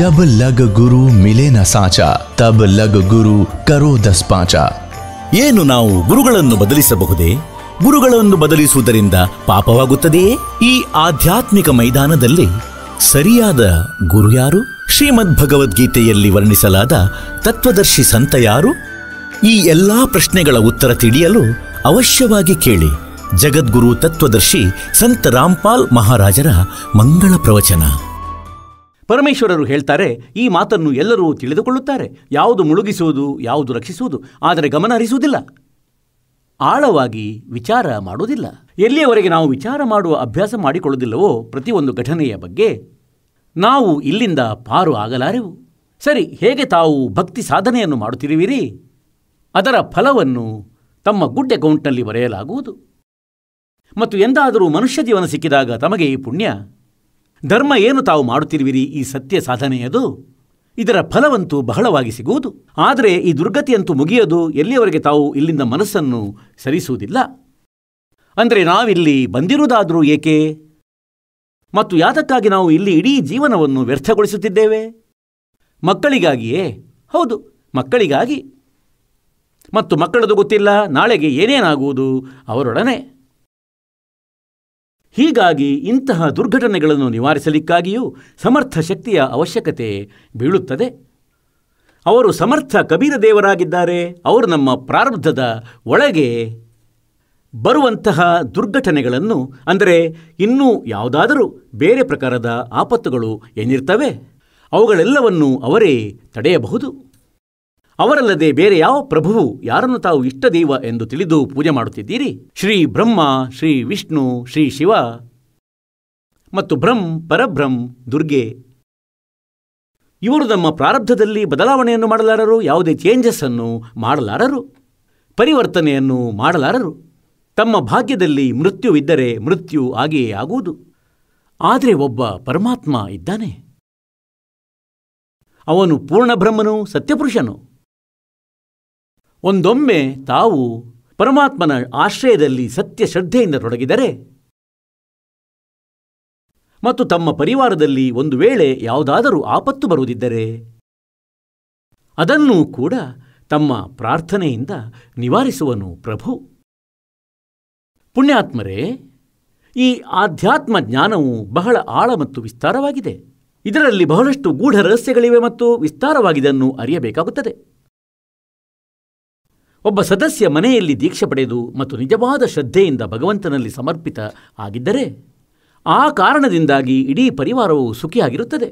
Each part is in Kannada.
जब लग गुरु मिले न साचा तब लग गुरु करो 10 पाचा। ಏನು ನಾವು ಗುರುಗಳನ್ನು ಬದಲಿಸಬಹುದೇ? ಗುರುಗಳನ್ನು ಬದಲಿಸುವುದರಿಂದ ಪಾಪವಾಗುತ್ತದೆಯೇ? ಈ ಆಧ್ಯಾತ್ಮಿಕ ಮೈದಾನದಲ್ಲಿ ಸರಿಯಾದ ಗುರು ಯಾರು? ಶ್ರೀಮದ್ ಭಗವದ್ಗೀತೆಯಲ್ಲಿ ವರ್ಣಿಸಲಾದ ತತ್ವದರ್ಶಿ ಸಂತ ಯಾರು? ಈ ಎಲ್ಲಾ ಪ್ರಶ್ನೆಗಳ ಉತ್ತರ ತಿಳಿಯಲು ಅವಶ್ಯವಾಗಿ ಕೇಳಿ ಜಗದ್ಗುರು ತತ್ವದರ್ಶಿ ಸಂತ ರಾಮ್ಪಾಲ್ ಮಹಾರಾಜರ ಮಂಗಳ ಪ್ರವಚನ. ಪರಮೇಶ್ವರರು ಹೇಳ್ತಾರೆ, ಈ ಮಾತನ್ನು ಎಲ್ಲರೂ ತಿಳಿದುಕೊಳ್ಳುತ್ತಾರೆ. ಯಾವುದು ಮುಳುಗಿಸುವುದು, ಯಾವುದು ರಕ್ಷಿಸುವುದು, ಆದರೆ ಗಮನ ಹರಿಸುವುದಿಲ್ಲ, ಆಳವಾಗಿ ವಿಚಾರ ಮಾಡುವುದಿಲ್ಲ. ಎಲ್ಲಿಯವರೆಗೆ ನಾವು ವಿಚಾರ ಮಾಡುವ ಅಭ್ಯಾಸ ಮಾಡಿಕೊಳ್ಳುವುದಿಲ್ಲವೋ ಪ್ರತಿಯೊಂದು ಘಟನೆಯ ಬಗ್ಗೆ, ನಾವು ಇಲ್ಲಿಂದ ಪಾರು ಆಗಲಾರೆವು. ಸರಿ, ಹೇಗೆ ತಾವು ಭಕ್ತಿ ಸಾಧನೆಯನ್ನು ಮಾಡುತ್ತಿರುವಿರಿ, ಅದರ ಫಲವನ್ನು ತಮ್ಮ ಗುಡ್ ಅಕೌಂಟ್ನಲ್ಲಿ ಬರೆಯಲಾಗುವುದು. ಮತ್ತು ಎಂದಾದರೂ ಮನುಷ್ಯ ಜೀವನ ಸಿಕ್ಕಿದಾಗ ತಮಗೆ ಈ ಪುಣ್ಯ, ಧರ್ಮ ಏನು ತಾವು ಮಾಡುತ್ತಿರುವಿರಿ, ಈ ಸತ್ಯ ಸಾಧನೆಯದು, ಇದರ ಫಲವಂತೂ ಬಹಳವಾಗಿ ಸಿಗುವುದು. ಆದರೆ ಈ ದುರ್ಗತಿಯಂತೂ ಮುಗಿಯೋದು ಎಲ್ಲಿಯವರೆಗೆ ತಾವು ಇಲ್ಲಿಂದ ಮನಸ್ಸನ್ನು ಸರಿಸುವುದಿಲ್ಲ. ಅಂದರೆ ನಾವಿಲ್ಲಿ ಬಂದಿರುವುದಾದರೂ ಏಕೆ ಮತ್ತು ಯಾತಕ್ಕಾಗಿ ನಾವು ಇಲ್ಲಿ ಇಡೀ ಜೀವನವನ್ನು ವ್ಯರ್ಥಗೊಳಿಸುತ್ತಿದ್ದೇವೆ? ಮಕ್ಕಳಿಗಾಗಿಯೇ? ಹೌದು, ಮಕ್ಕಳಿಗಾಗಿ. ಮತ್ತು ಮಕ್ಕಳದು ಗೊತ್ತಿಲ್ಲ ನಾಳೆಗೆ ಏನೇನಾಗುವುದು ಅವರೊಡನೆ. ಹೀಗಾಗಿ ಇಂತಹ ದುರ್ಘಟನೆಗಳನ್ನು ನಿವಾರಿಸಲಿಕ್ಕಾಗಿಯೂ ಸಮರ್ಥ ಶಕ್ತಿಯ ಅವಶ್ಯಕತೆ ಬೀಳುತ್ತದೆ. ಅವರು ಸಮರ್ಥ ಕಬೀರ ದೇವರಾಗಿದ್ದಾರೆ. ಅವರು ನಮ್ಮ ಪ್ರಾರಬ್ಧದ ಒಳಗೆ ಬರುವಂತಹ ದುರ್ಘಟನೆಗಳನ್ನು, ಅಂದರೆ ಇನ್ನೂ ಯಾವುದಾದರೂ ಬೇರೆ ಪ್ರಕಾರದ ಆಪತ್ತುಗಳು ಏನಿರ್ತವೆ, ಅವುಗಳೆಲ್ಲವನ್ನೂ ಅವರೇ ತಡೆಯಬಹುದು. ಅವರಲ್ಲದೆ ಬೇರೆ ಯಾವ ಪ್ರಭುವು ಯಾರನ್ನು ತಾವು ಇಷ್ಟ ದೈವ ಎಂದು ತಿಳಿದು ಪೂಜೆ ಮಾಡುತ್ತಿದ್ದೀರಿ? ಶ್ರೀ ಬ್ರಹ್ಮ, ಶ್ರೀ ವಿಷ್ಣು, ಶ್ರೀ ಶಿವ ಮತ್ತು ಪರಬ್ರಹ್ಮ, ದುರ್ಗೆ. ಇವರು ನಮ್ಮ ಪ್ರಾರಬ್ಧದಲ್ಲಿ ಬದಲಾವಣೆಯನ್ನು ಮಾಡಲಾರರು, ಯಾವುದೇ ಚೇಂಜಸ್ ಅನ್ನು ಮಾಡಲಾರರು, ಪರಿವರ್ತನೆಯನ್ನು ಮಾಡಲಾರರು. ತಮ್ಮ ಭಾಗ್ಯದಲ್ಲಿ ಮೃತ್ಯುವಿದ್ದರೆ ಮೃತ್ಯು ಹಾಗೆಯೇ ಆಗುವುದು. ಆದರೆ ಒಬ್ಬ ಪರಮಾತ್ಮ ಇದ್ದಾನೆ. ಅವನು ಪೂರ್ಣ ಬ್ರಹ್ಮನು, ಸತ್ಯಪುರುಷನು. ಒಂದೊಮ್ಮೆ ತಾವು ಪರಮಾತ್ಮನ ಆಶ್ರಯದಲ್ಲಿ ಸತ್ಯ ಶ್ರದ್ಧೆಯಿಂದ ತೊಡಗಿದರೆ ಮತ್ತು ತಮ್ಮ ಪರಿವಾರದಲ್ಲಿ ಒಂದು ವೇಳೆ ಯಾವುದಾದರೂ ಆಪತ್ತು ಬರುವುದಿದ್ದರೆ ಅದನ್ನೂ ಕೂಡ ತಮ್ಮ ಪ್ರಾರ್ಥನೆಯಿಂದ ನಿವಾರಿಸುವನು ಪ್ರಭು. ಪುಣ್ಯಾತ್ಮರೇ, ಈ ಆಧ್ಯಾತ್ಮ ಜ್ಞಾನವು ಬಹಳ ಆಳ ಮತ್ತು ವಿಸ್ತಾರವಾಗಿದೆ. ಇದರಲ್ಲಿ ಬಹಳಷ್ಟು ಗೂಢ ರಹಸ್ಯಗಳಿವೆ ಮತ್ತು ವಿಸ್ತಾರವಾಗಿದನ್ನು ಅರಿಯಬೇಕಾಗುತ್ತದೆ. ಒಬ್ಬ ಸದಸ್ಯ ಮನೆಯಲ್ಲಿ ದೀಕ್ಷೆ ಪಡೆದು ಮತ್ತು ನಿಜವಾದ ಶ್ರದ್ಧೆಯಿಂದ ಭಗವಂತನಲ್ಲಿ ಸಮರ್ಪಿತ ಆಗಿದ್ದರೆ ಆ ಕಾರಣದಿಂದಾಗಿ ಇಡೀ ಪರಿವಾರವು ಸುಖಿಯಾಗಿರುತ್ತದೆ.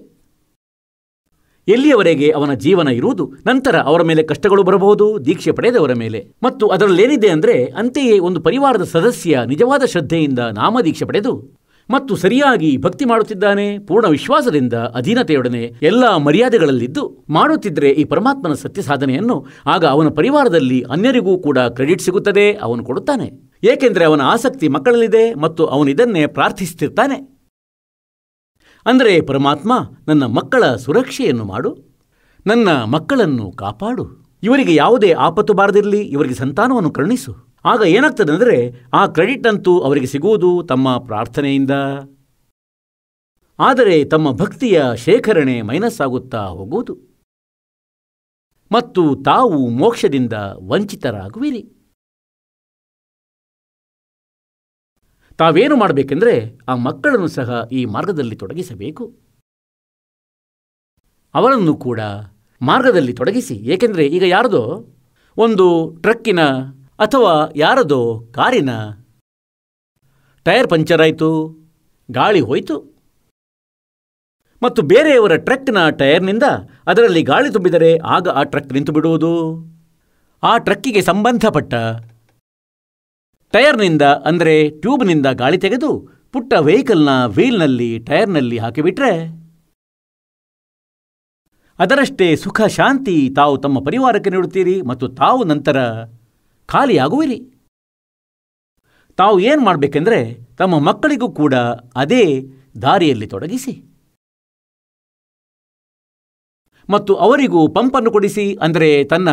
ಎಲ್ಲಿಯವರೆಗೆ ಅವನ ಜೀವನ ಇರುವುದು, ನಂತರ ಅವರ ಮೇಲೆ ಕಷ್ಟಗಳು ಬರಬಹುದು, ದೀಕ್ಷೆ ಪಡೆದವರ ಮೇಲೆ. ಮತ್ತು ಅದರಲ್ಲೇನಿದೆ ಅಂದರೆ, ಅಂತೆಯೇ ಒಂದು ಪರಿವಾರದ ಸದಸ್ಯ ನಿಜವಾದ ಶ್ರದ್ಧೆಯಿಂದ ನಾಮದೀಕ್ಷೆ ಪಡೆದು ಮತ್ತು ಸರಿಯಾಗಿ ಭಕ್ತಿ ಮಾಡುತ್ತಿದ್ದಾನೆ, ಪೂರ್ಣ ವಿಶ್ವಾಸದಿಂದ ಅಧೀನತೆಯೊಡನೆ ಎಲ್ಲ ಮರ್ಯಾದೆಗಳಲ್ಲಿದ್ದು ಮಾಡುತ್ತಿದ್ದರೆ ಈ ಪರಮಾತ್ಮನ ಸತ್ಯ ಸಾಧನೆಯನ್ನು, ಆಗ ಅವನ ಪರಿವಾರದಲ್ಲಿ ಅನ್ಯರಿಗೂ ಕೂಡ ಕ್ರೆಡಿಟ್ ಸಿಗುತ್ತದೆ, ಅವನು ಕೊಡುತ್ತಾನೆ. ಏಕೆಂದರೆ ಅವನ ಆಸಕ್ತಿ ಮಕ್ಕಳಲ್ಲಿದೆ ಮತ್ತು ಅವನು ಇದನ್ನೇ ಪ್ರಾರ್ಥಿಸುತ್ತಿರ್ತಾನೆ. ಅಂದರೆ ಪರಮಾತ್ಮ, ನನ್ನ ಮಕ್ಕಳ ಸುರಕ್ಷೆಯನ್ನು ಮಾಡು, ನನ್ನ ಮಕ್ಕಳನ್ನು ಕಾಪಾಡು, ಇವರಿಗೆ ಯಾವುದೇ ಆಪತ್ತು ಬಾರದಿರಲಿ, ಇವರಿಗೆ ಸಂತಾನವನ್ನು ಕರುಣಿಸು. ಆಗ ಏನಾಗ್ತದೆ ಅಂದರೆ, ಆ ಕ್ರೆಡಿಟ್ ಅಂತೂ ಅವರಿಗೆ ಸಿಗುವುದು ತಮ್ಮ ಪ್ರಾರ್ಥನೆಯಿಂದ. ಆದರೆ ತಮ್ಮ ಭಕ್ತಿಯ ಶೇಖರಣೆ ಮೈನಸ್ ಆಗುತ್ತಾ ಹೋಗುವುದು ಮತ್ತು ತಾವು ಮೋಕ್ಷದಿಂದ ವಂಚಿತರಾಗುವಿರಿ. ತಾವೇನು ಮಾಡಬೇಕೆಂದರೆ, ಆ ಮಕ್ಕಳನ್ನು ಸಹ ಈ ಮಾರ್ಗದಲ್ಲಿ ತೊಡಗಿಸಬೇಕು. ಅವರನ್ನು ಕೂಡ ಮಾರ್ಗದಲ್ಲಿ ತೊಡಗಿಸಿ. ಏಕೆಂದರೆ ಈಗ ಯಾರದೋ ಒಂದು ಟ್ರಕ್ಕಿನ ಅಥವಾ ಯಾರದೋ ಕಾರಿನ ಟೈರ್ ಪಂಚರ್ ಆಯಿತು, ಗಾಳಿ ಹೋಯಿತು ಮತ್ತು ಬೇರೆಯವರ ಟ್ರಕ್ನ ಟೈರ್ನಿಂದ ಅದರಲ್ಲಿ ಗಾಳಿ ತುಂಬಿದರೆ ಆಗ ಆ ಟ್ರಕ್ ನಿಂತು ಬಿಡುವುದು. ಆ ಟ್ರಕ್ಕಿಗೆ ಸಂಬಂಧಪಟ್ಟ ಟೈರ್ನಿಂದ, ಅಂದರೆ ಟ್ಯೂಬ್ನಿಂದ ಗಾಳಿ ತೆಗೆದು ಪುಟ್ಟ ವೆಹಿಕಲ್ನ ವೀಲ್ನಲ್ಲಿ, ಟೈರ್ನಲ್ಲಿ ಹಾಕಿಬಿಟ್ರೆ ಅದರಷ್ಟೇ ಸುಖ ಶಾಂತಿ ತಾವು ತಮ್ಮ ಪರಿವಾರಕ್ಕೆ ನೀಡುತ್ತೀರಿ ಮತ್ತು ತಾವು ನಂತರ ಖಾಲಿಯಾಗುವಿರಿ. ತಾವು ಏನು ಮಾಡಬೇಕೆಂದರೆ, ತಮ್ಮ ಮಕ್ಕಳಿಗೂ ಕೂಡ ಅದೇ ದಾರಿಯಲ್ಲಿ ತೊಡಗಿಸಿ ಮತ್ತು ಅವರಿಗೂ ಪಂಪನ್ನು ಕೊಡಿಸಿ, ಅಂದರೆ ತನ್ನ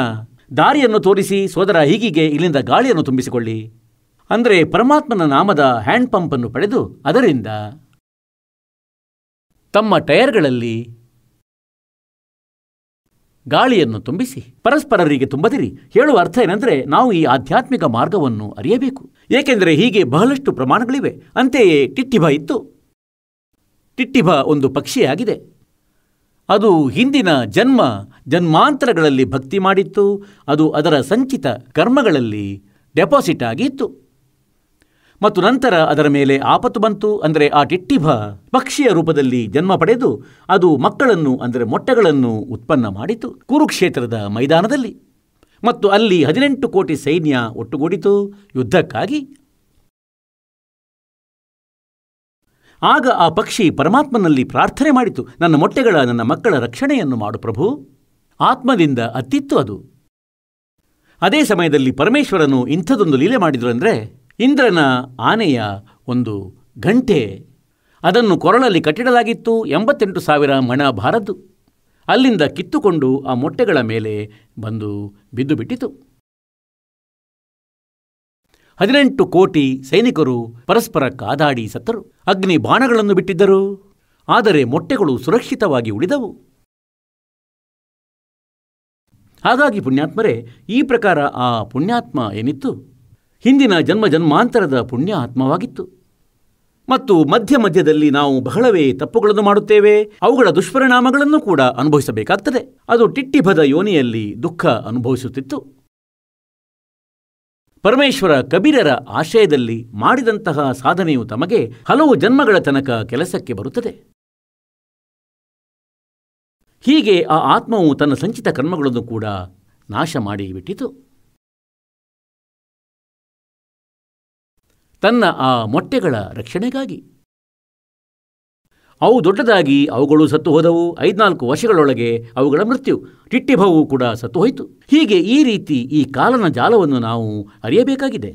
ದಾರಿಯನ್ನು ತೋರಿಸಿ, ಸೋದರ ಹೀಗಿಗೆ ಇಲ್ಲಿಂದ ಗಾಳಿಯನ್ನು ತುಂಬಿಸಿಕೊಳ್ಳಿ, ಅಂದರೆ ಪರಮಾತ್ಮನ ನಾಮದ ಹ್ಯಾಂಡ್ ಪಂಪನ್ನು ಪಡೆದು ಅದರಿಂದ ತಮ್ಮ ಟೈರ್ಗಳಲ್ಲಿ ಗಾಳಿಯನ್ನು ತುಂಬಿಸಿ ಪರಸ್ಪರರಿಗೆ ತುಂಬದಿರಿ. ಹೇಳುವ ಅರ್ಥ ಏನಂದರೆ ನಾವು ಈ ಆಧ್ಯಾತ್ಮಿಕ ಮಾರ್ಗವನ್ನು ಅರಿಯಬೇಕು. ಏಕೆಂದರೆ ಹೀಗೆ ಬಹಳಷ್ಟು ಪ್ರಮಾಣಗಳಿವೆ. ಅಂತೆಯೇ ಟಿಟ್ಟಿಭ ಇತ್ತು. ಟಿಟ್ಟಿಭ ಒಂದು ಪಕ್ಷಿಯಾಗಿದೆ. ಅದು ಹಿಂದಿನ ಜನ್ಮಾಂತರಗಳಲ್ಲಿ ಭಕ್ತಿ ಮಾಡಿತ್ತು. ಅದು ಅದರ ಸಂಚಿತ ಕರ್ಮಗಳಲ್ಲಿ ಡೆಪಾಸಿಟ್ ಆಗಿತ್ತು. ಮತ್ತು ನಂತರ ಅದರ ಮೇಲೆ ಆಪತ್ತು ಬಂತು. ಅಂದರೆ ಆ ಟಿಟ್ಟಿಭ ಪಕ್ಷಿಯ ರೂಪದಲ್ಲಿ ಜನ್ಮ ಪಡೆದು ಅದು ಮಕ್ಕಳನ್ನು ಅಂದರೆ ಮೊಟ್ಟೆಗಳನ್ನು ಉತ್ಪನ್ನ ಮಾಡಿತು ಕುರುಕ್ಷೇತ್ರದ ಮೈದಾನದಲ್ಲಿ. ಮತ್ತು ಅಲ್ಲಿ 18 ಕೋಟಿ ಸೈನ್ಯ ಒಟ್ಟುಗೂಡಿತು ಯುದ್ಧಕ್ಕಾಗಿ. ಆಗ ಆ ಪಕ್ಷಿ ಪರಮಾತ್ಮನಲ್ಲಿ ಪ್ರಾರ್ಥನೆ ಮಾಡಿತು, ನನ್ನ ಮಕ್ಕಳ ರಕ್ಷಣೆಯನ್ನು ಮಾಡು ಪ್ರಭು. ಆತ್ಮದಿಂದ ಅತ್ತಿತ್ತು ಅದು. ಅದೇ ಸಮಯದಲ್ಲಿ ಪರಮೇಶ್ವರನು ಇಂಥದೊಂದು ಲೀಲೆ ಮಾಡಿದ್ರು. ಅಂದರೆ ಇಂದ್ರನ ಆನೆಯ ಒಂದು ಗಂಟೆ, ಅದನ್ನು ಕೊರಳಲ್ಲಿ ಕಟ್ಟಿಡಲಾಗಿತ್ತು. 88,000 ಮಣ ಭಾರದ್ದು. ಅಲ್ಲಿಂದ ಕಿತ್ತುಕೊಂಡು ಆ ಮೊಟ್ಟೆಗಳ ಮೇಲೆ ಬಂದು ಬಿದ್ದು ಬಿಟ್ಟಿತು. 18 ಕೋಟಿ ಸೈನಿಕರು ಪರಸ್ಪರ ಕಾದಾಡಿ ಸತ್ತರು. ಅಗ್ನಿ ಬಾಣಗಳನ್ನು ಬಿಟ್ಟಿದ್ದರು. ಆದರೆ ಮೊಟ್ಟೆಗಳು ಸುರಕ್ಷಿತವಾಗಿ ಉಳಿದವು. ಹಾಗಾಗಿ ಪುಣ್ಯಾತ್ಮರೇ, ಈ ಪ್ರಕಾರ ಆ ಪುಣ್ಯಾತ್ಮ ಏನಿತ್ತು ಹಿಂದಿನ ಜನ್ಮಾಂತರದ ಪುಣ್ಯ ಆತ್ಮವಾಗಿತ್ತು. ಮತ್ತು ಮಧ್ಯದಲ್ಲಿ ನಾವು ಬಹಳವೇ ತಪ್ಪುಗಳನ್ನು ಮಾಡುತ್ತೇವೆ. ಅವುಗಳ ದುಷ್ಪರಿಣಾಮಗಳನ್ನು ಕೂಡ ಅನುಭವಿಸಬೇಕಾಗ್ತದೆ. ಅದು ಟಿಟ್ಟಿಭದ ಯೋನಿಯಲ್ಲಿ ದುಃಖ ಅನುಭವಿಸುತ್ತಿತ್ತು. ಪರಮೇಶ್ವರ ಕಬೀರರ ಆಶ್ರಯದಲ್ಲಿ ಮಾಡಿದಂತಹ ಸಾಧನೆಯು ತಮಗೆ ಹಲವು ಜನ್ಮಗಳ ತನಕ ಕೆಲಸಕ್ಕೆ ಬರುತ್ತದೆ. ಹೀಗೆ ಆ ಆತ್ಮವು ತನ್ನ ಸಂಚಿತ ಕರ್ಮಗಳನ್ನು ಕೂಡ ನಾಶ ಮಾಡಿಬಿಟ್ಟಿತು. ತನ್ನ ಆ ಮೊಟ್ಟೆಗಳ ರಕ್ಷಣೆಗಾಗಿ ಅವು ದೊಡ್ಡದಾಗಿ ಅವುಗಳು ಸತ್ತು ಹೋದವು. 5-4 ವರ್ಷಗಳೊಳಗೆ ಅವುಗಳ ಮೃತ್ಯು. ಟಿಟ್ಟಿಭವೂ ಕೂಡ ಸತ್ತು ಹೋಯಿತು. ಹೀಗೆ ಈ ರೀತಿ ಈ ಕಾಲನ ಜಾಲವನ್ನು ನಾವು ಅರಿಯಬೇಕಾಗಿದೆ.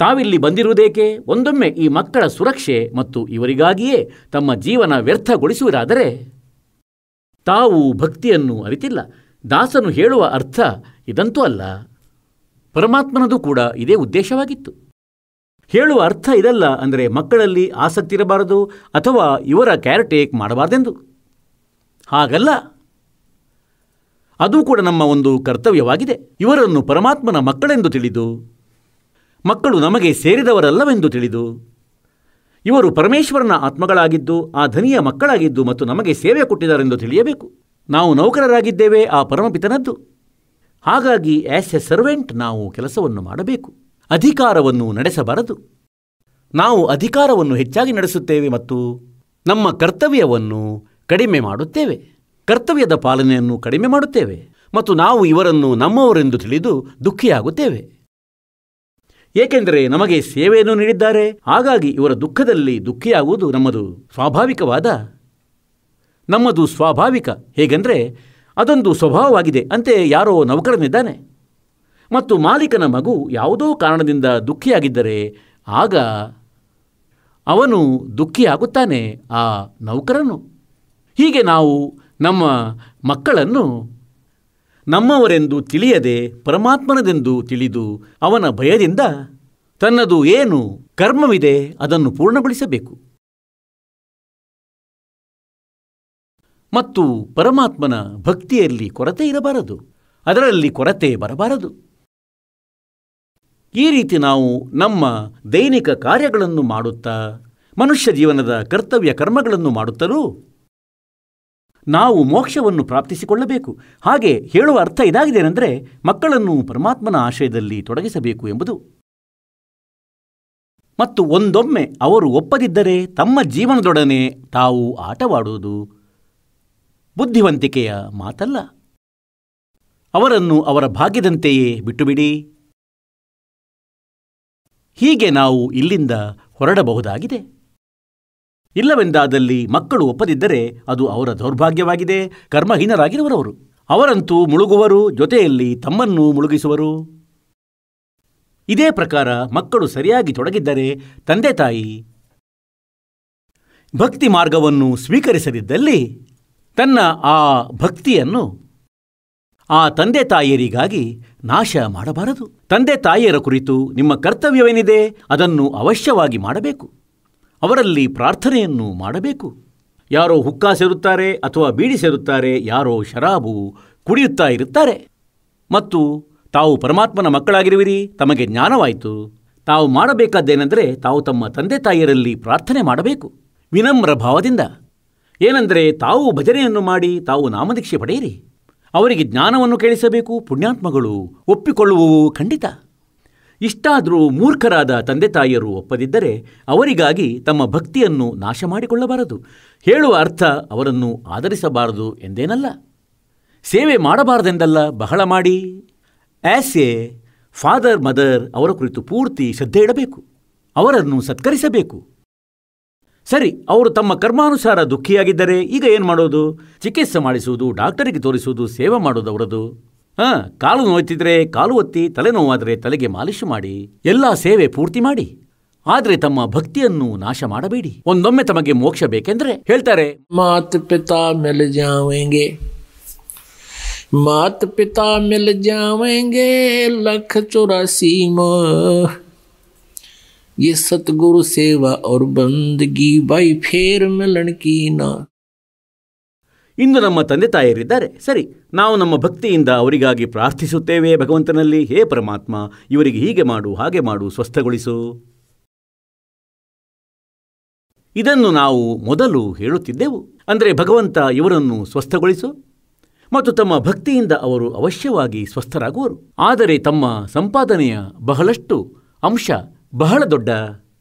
ತಾವಿಲ್ಲಿ ಬಂದಿರುವುದೇಕೆ? ಒಂದೊಮ್ಮೆ ಈ ಮಕ್ಕಳ ಸುರಕ್ಷೆ ಮತ್ತು ಇವರಿಗಾಗಿಯೇ ತಮ್ಮ ಜೀವನ ವ್ಯರ್ಥಗೊಳಿಸುವುದಾದರೆ ತಾವು ಭಕ್ತಿಯನ್ನು ಅರಿತಿಲ್ಲ. ದಾಸನು ಹೇಳುವ ಅರ್ಥ ಇದಂತೂ ಅಲ್ಲ. ಪರಮಾತ್ಮನದು ಕೂಡ ಇದೇ ಉದ್ದೇಶವಾಗಿತ್ತು. ಹೇಳುವ ಅರ್ಥ ಇದಲ್ಲ ಅಂದರೆ ಮಕ್ಕಳಲ್ಲಿ ಆಸಕ್ತಿ ಇರಬಾರದು ಅಥವಾ ಇವರ ಕ್ಯಾರ್ಟೇಕ್ ಮಾಡಬಾರ್ದೆಂದು. ಹಾಗಲ್ಲ. ಅದು ಕೂಡ ನಮ್ಮ ಒಂದು ಕರ್ತವ್ಯವಾಗಿದೆ. ಇವರನ್ನು ಪರಮಾತ್ಮನ ಮಕ್ಕಳೆಂದು ತಿಳಿದು, ಮಕ್ಕಳು ನಮಗೆ ಸೇರಿದವರಲ್ಲವೆಂದು ತಿಳಿದು, ಇವರು ಪರಮೇಶ್ವರನ ಆತ್ಮಗಳಾಗಿದ್ದು ಆ ಧನಿಯ ಮಕ್ಕಳಾಗಿದ್ದು ಮತ್ತು ನಮಗೆ ಸೇವೆ ಕೊಟ್ಟಿದ್ದಾರೆಂದು ತಿಳಿಯಬೇಕು. ನಾವು ನೌಕರರಾಗಿದ್ದೇವೆ ಆ ಪರಮಪಿತನದ್ದು. ಹಾಗಾಗಿ ಆ್ಯಸ್ ಎ ಸರ್ವೆಂಟ್ ನಾವು ಕೆಲಸವನ್ನು ಮಾಡಬೇಕು. ಅಧಿಕಾರವನ್ನು ನಡೆಸಬಾರದು. ನಾವು ಅಧಿಕಾರವನ್ನು ಹೆಚ್ಚಾಗಿ ನಡೆಸುತ್ತೇವೆ ಮತ್ತು ನಮ್ಮ ಕರ್ತವ್ಯವನ್ನು ಕಡಿಮೆ ಮಾಡುತ್ತೇವೆ. ಕರ್ತವ್ಯದ ಪಾಲನೆಯನ್ನು ಕಡಿಮೆ ಮಾಡುತ್ತೇವೆ ಮತ್ತು ನಾವು ಇವರನ್ನು ನಮ್ಮವರೆಂದು ತಿಳಿದು ದುಃಖಿಯಾಗುತ್ತೇವೆ. ಏಕೆಂದರೆ ನಮಗೆ ಸೇವೆಯನ್ನು ನೀಡಿದ್ದಾರೆ. ಹಾಗಾಗಿ ಇವರ ದುಃಖದಲ್ಲಿ ದುಃಖಿಯಾಗುವುದು ನಮ್ಮದು ಸ್ವಾಭಾವಿಕ. ಹೇಗೆಂದರೆ ಅದೊಂದು ಸ್ವಭಾವವಾಗಿದೆ. ಅಂತೆ ಯಾರೋ ನೌಕರನಿದ್ದಾನೆ ಮತ್ತು ಮಾಲೀಕನ ಮಗು ಯಾವುದೋ ಕಾರಣದಿಂದ ದುಃಖಿಯಾಗಿದ್ದರೆ ಆಗ ಅವನು ದುಃಖಿಯಾಗುತ್ತಾನೆ, ಆ ನೌಕರನು. ಹೀಗೆ ನಾವು ನಮ್ಮ ಮಕ್ಕಳನ್ನು ನಮ್ಮವರೆಂದು ತಿಳಿಯದೆ ಪರಮಾತ್ಮನದೆಂದು ತಿಳಿದು ಅವನ ಭಯದಿಂದ ತನ್ನದು ಏನು ಕರ್ಮವಿದೆ ಅದನ್ನು ಪೂರ್ಣಗೊಳಿಸಬೇಕು. ಮತ್ತು ಪರಮಾತ್ಮನ ಭಕ್ತಿಯಲ್ಲಿ ಕೊರತೆ ಇರಬಾರದು, ಅದರಲ್ಲಿ ಕೊರತೆ ಬರಬಾರದು. ಈ ರೀತಿ ನಾವು ನಮ್ಮ ದೈನಿಕ ಕಾರ್ಯಗಳನ್ನು ಮಾಡುತ್ತಾ ಮನುಷ್ಯ ಜೀವನದ ಕರ್ತವ್ಯ ಕರ್ಮಗಳನ್ನು ಮಾಡುತ್ತಲೂ ನಾವು ಮೋಕ್ಷವನ್ನು ಪ್ರಾಪ್ತಿಸಿಕೊಳ್ಳಬೇಕು. ಹಾಗೆ ಹೇಳುವ ಅರ್ಥ ಇದಾಗಿದೆನೆಂದರೆ ಮಕ್ಕಳನ್ನು ಪರಮಾತ್ಮನ ಆಶ್ರಯದಲ್ಲಿ ತೊಡಗಿಸಬೇಕು ಎಂಬುದು. ಮತ್ತು ಒಂದೊಮ್ಮೆ ಅವರು ಒಪ್ಪದಿದ್ದರೆ ತಮ್ಮ ಜೀವನದೊಡನೆ ತಾವು ಆಟವಾಡುವುದು ಬುದ್ಧಿವಂತಿಕೆಯ ಮಾತಲ್ಲ. ಅವರನ್ನು ಅವರ ಭಾಗ್ಯದಂತೆಯೇ ಬಿಟ್ಟುಬಿಡಿ. ಹೀಗೆ ನಾವು ಇಲ್ಲಿಂದ ಹೊರಡಬಹುದಾಗಿದೆ. ಇಲ್ಲವೆಂದಾದಲ್ಲಿ ಮಕ್ಕಳು ಒಪ್ಪದಿದ್ದರೆ ಅದು ಅವರ ದೌರ್ಭಾಗ್ಯವಾಗಿದೆ. ಕರ್ಮಹೀನರಾಗಿರುವವರು ಅವರಂತೂ ಮುಳುಗುವರು, ಜೊತೆಯಲ್ಲಿ ತಮ್ಮನ್ನು ಮುಳುಗಿಸುವರು. ಇದೇ ಪ್ರಕಾರ ಮಕ್ಕಳು ಸರಿಯಾಗಿ ತೊಡಗಿದ್ದರೆ, ತಂದೆ ತಾಯಿ ಭಕ್ತಿ ಮಾರ್ಗವನ್ನು ಸ್ವೀಕರಿಸದಿದ್ದಲ್ಲಿ ತನ್ನ ಆ ಭಕ್ತಿಯನ್ನು ಆ ತಂದೆ ತಾಯಿಯರಿಗಾಗಿ ನಾಶ ಮಾಡಬಾರದು. ತಂದೆ ತಾಯಿಯರ ಕುರಿತು ನಿಮ್ಮ ಕರ್ತವ್ಯವೇನಿದೆ ಅದನ್ನು ಅವಶ್ಯವಾಗಿ ಮಾಡಬೇಕು. ಅವರಲ್ಲಿ ಪ್ರಾರ್ಥನೆಯನ್ನು ಮಾಡಬೇಕು. ಯಾರೋ ಹುಕ್ಕಾ ಸೇರುತ್ತಾರೆ ಅಥವಾ ಬೀಡಿ ಸೇರುತ್ತಾರೆ, ಯಾರೋ ಶರಾಬು ಕುಡಿಯುತ್ತಾ ಇರುತ್ತಾರೆ. ಮತ್ತು ತಾವು ಪರಮಾತ್ಮನ ಮಕ್ಕಳಾಗಿರುವಿರಿ, ತಮಗೆ ಜ್ಞಾನವಾಯಿತು. ತಾವು ಮಾಡಬೇಕಾದ್ದೇನೆಂದರೆ ತಾವು ತಮ್ಮ ತಂದೆ ತಾಯಿಯರಲ್ಲಿ ಪ್ರಾರ್ಥನೆ ಮಾಡಬೇಕು ವಿನಮ್ರ ಭಾವದಿಂದ. ಏನೆಂದರೆ ತಾವು ಭಜನೆಯನ್ನು ಮಾಡಿ ತಾವು ನಾಮದೀಕ್ಷೆ ಪಡೆಯಿರಿ. ಅವರಿಗೆ ಜ್ಞಾನವನ್ನು ಕೇಳಿಸಬೇಕು. ಪುಣ್ಯಾತ್ಮಗಳು ಒಪ್ಪಿಕೊಳ್ಳುವವು ಖಂಡಿತ. ಇಷ್ಟಾದರೂ ಮೂರ್ಖರಾದ ತಂದೆ ತಾಯಿಯರು ಒಪ್ಪದಿದ್ದರೆ ಅವರಿಗಾಗಿ ತಮ್ಮ ಭಕ್ತಿಯನ್ನು ನಾಶ ಮಾಡಿಕೊಳ್ಳಬಾರದು. ಹೇಳುವ ಅರ್ಥ ಅವರನ್ನು ಆದರಿಸಬಾರದು ಎಂದೇನಲ್ಲ. ಸೇವೆ ಮಾಡಬಾರದೆಂದಲ್ಲ, ಬಹಳ ಮಾಡಿ. ಆ್ಯಸ್ ಎ ಫಾದರ್ ಮದರ್ ಅವರ ಕುರಿತು ಪೂರ್ತಿ ಶ್ರದ್ಧೆ ಇಡಬೇಕು. ಅವರನ್ನು ಸತ್ಕರಿಸಬೇಕು. ಸರಿ, ಅವರು ತಮ್ಮ ಕರ್ಮಾನುಸಾರ ದುಃಖಿಯಾಗಿದ್ದರೆ ಈಗ ಏನು ಮಾಡೋದು? ಚಿಕಿತ್ಸೆ ಮಾಡಿಸುವುದು, ಡಾಕ್ಟರಿಗೆ ತೋರಿಸುವುದು, ಸೇವೆ ಮಾಡೋದು ಅವರದು. ಕಾಲು ನೋಯ್ತಿದ್ರೆ ಕಾಲು ಒತ್ತಿ, ತಲೆನೋವಾದರೆ ತಲೆಗೆ ಮಾಲಿಶು ಮಾಡಿ, ಎಲ್ಲ ಸೇವೆ ಪೂರ್ತಿ ಮಾಡಿ. ಆದರೆ ತಮ್ಮ ಭಕ್ತಿಯನ್ನು ನಾಶ ಮಾಡಬೇಡಿ. ಒಂದೊಮ್ಮೆ ತಮಗೆ ಮೋಕ್ಷ ಬೇಕೆಂದ್ರೆ ಹೇಳ್ತಾರೆ, ಮಾತ್ ಪಿತಾ ಮಿಲ್ ಜಾವೆಂಗೆ, ಮಾತ್ ಪಿತಾ ಮಿಲ್ ಜಾವೆಂಗೆ, ಲಖ 84 माह ये सतगुरु सेवा और बंदगी बाई फेर मिलन की ना. ಇಂದು ನಮ್ಮ ತಂದೆ ತಾಯಿಯರಿದ್ದಾರೆ. ಸರಿ, ನಾವು ನಮ್ಮ ಭಕ್ತಿಯಿಂದ ಅವರಿಗಾಗಿ ಪ್ರಾರ್ಥಿಸುತ್ತೇವೆ ಭಗವಂತನಲ್ಲಿ, ಹೇ ಪರಮಾತ್ಮ, ಇವರಿಗೆ ಹೀಗೆ ಮಾಡು, ಹಾಗೆ ಮಾಡು, ಸ್ವಸ್ಥಗೊಳಿಸು. ಇದನ್ನು ನಾವು ಮೊದಲು ಹೇಳುತ್ತಿದ್ದೆವು. ಅಂದರೆ ಭಗವಂತ ಇವರನ್ನು ಸ್ವಸ್ಥಗೊಳಿಸು ಮತ್ತು ತಮ್ಮ ಭಕ್ತಿಯಿಂದ ಅವರು ಅವಶ್ಯವಾಗಿ ಸ್ವಸ್ಥರಾಗುವರು. ಆದರೆ ತಮ್ಮ ಸಂಪಾದನೆಯ ಬಹಳಷ್ಟು ಅಂಶ, ಬಹಳ ದೊಡ್ಡ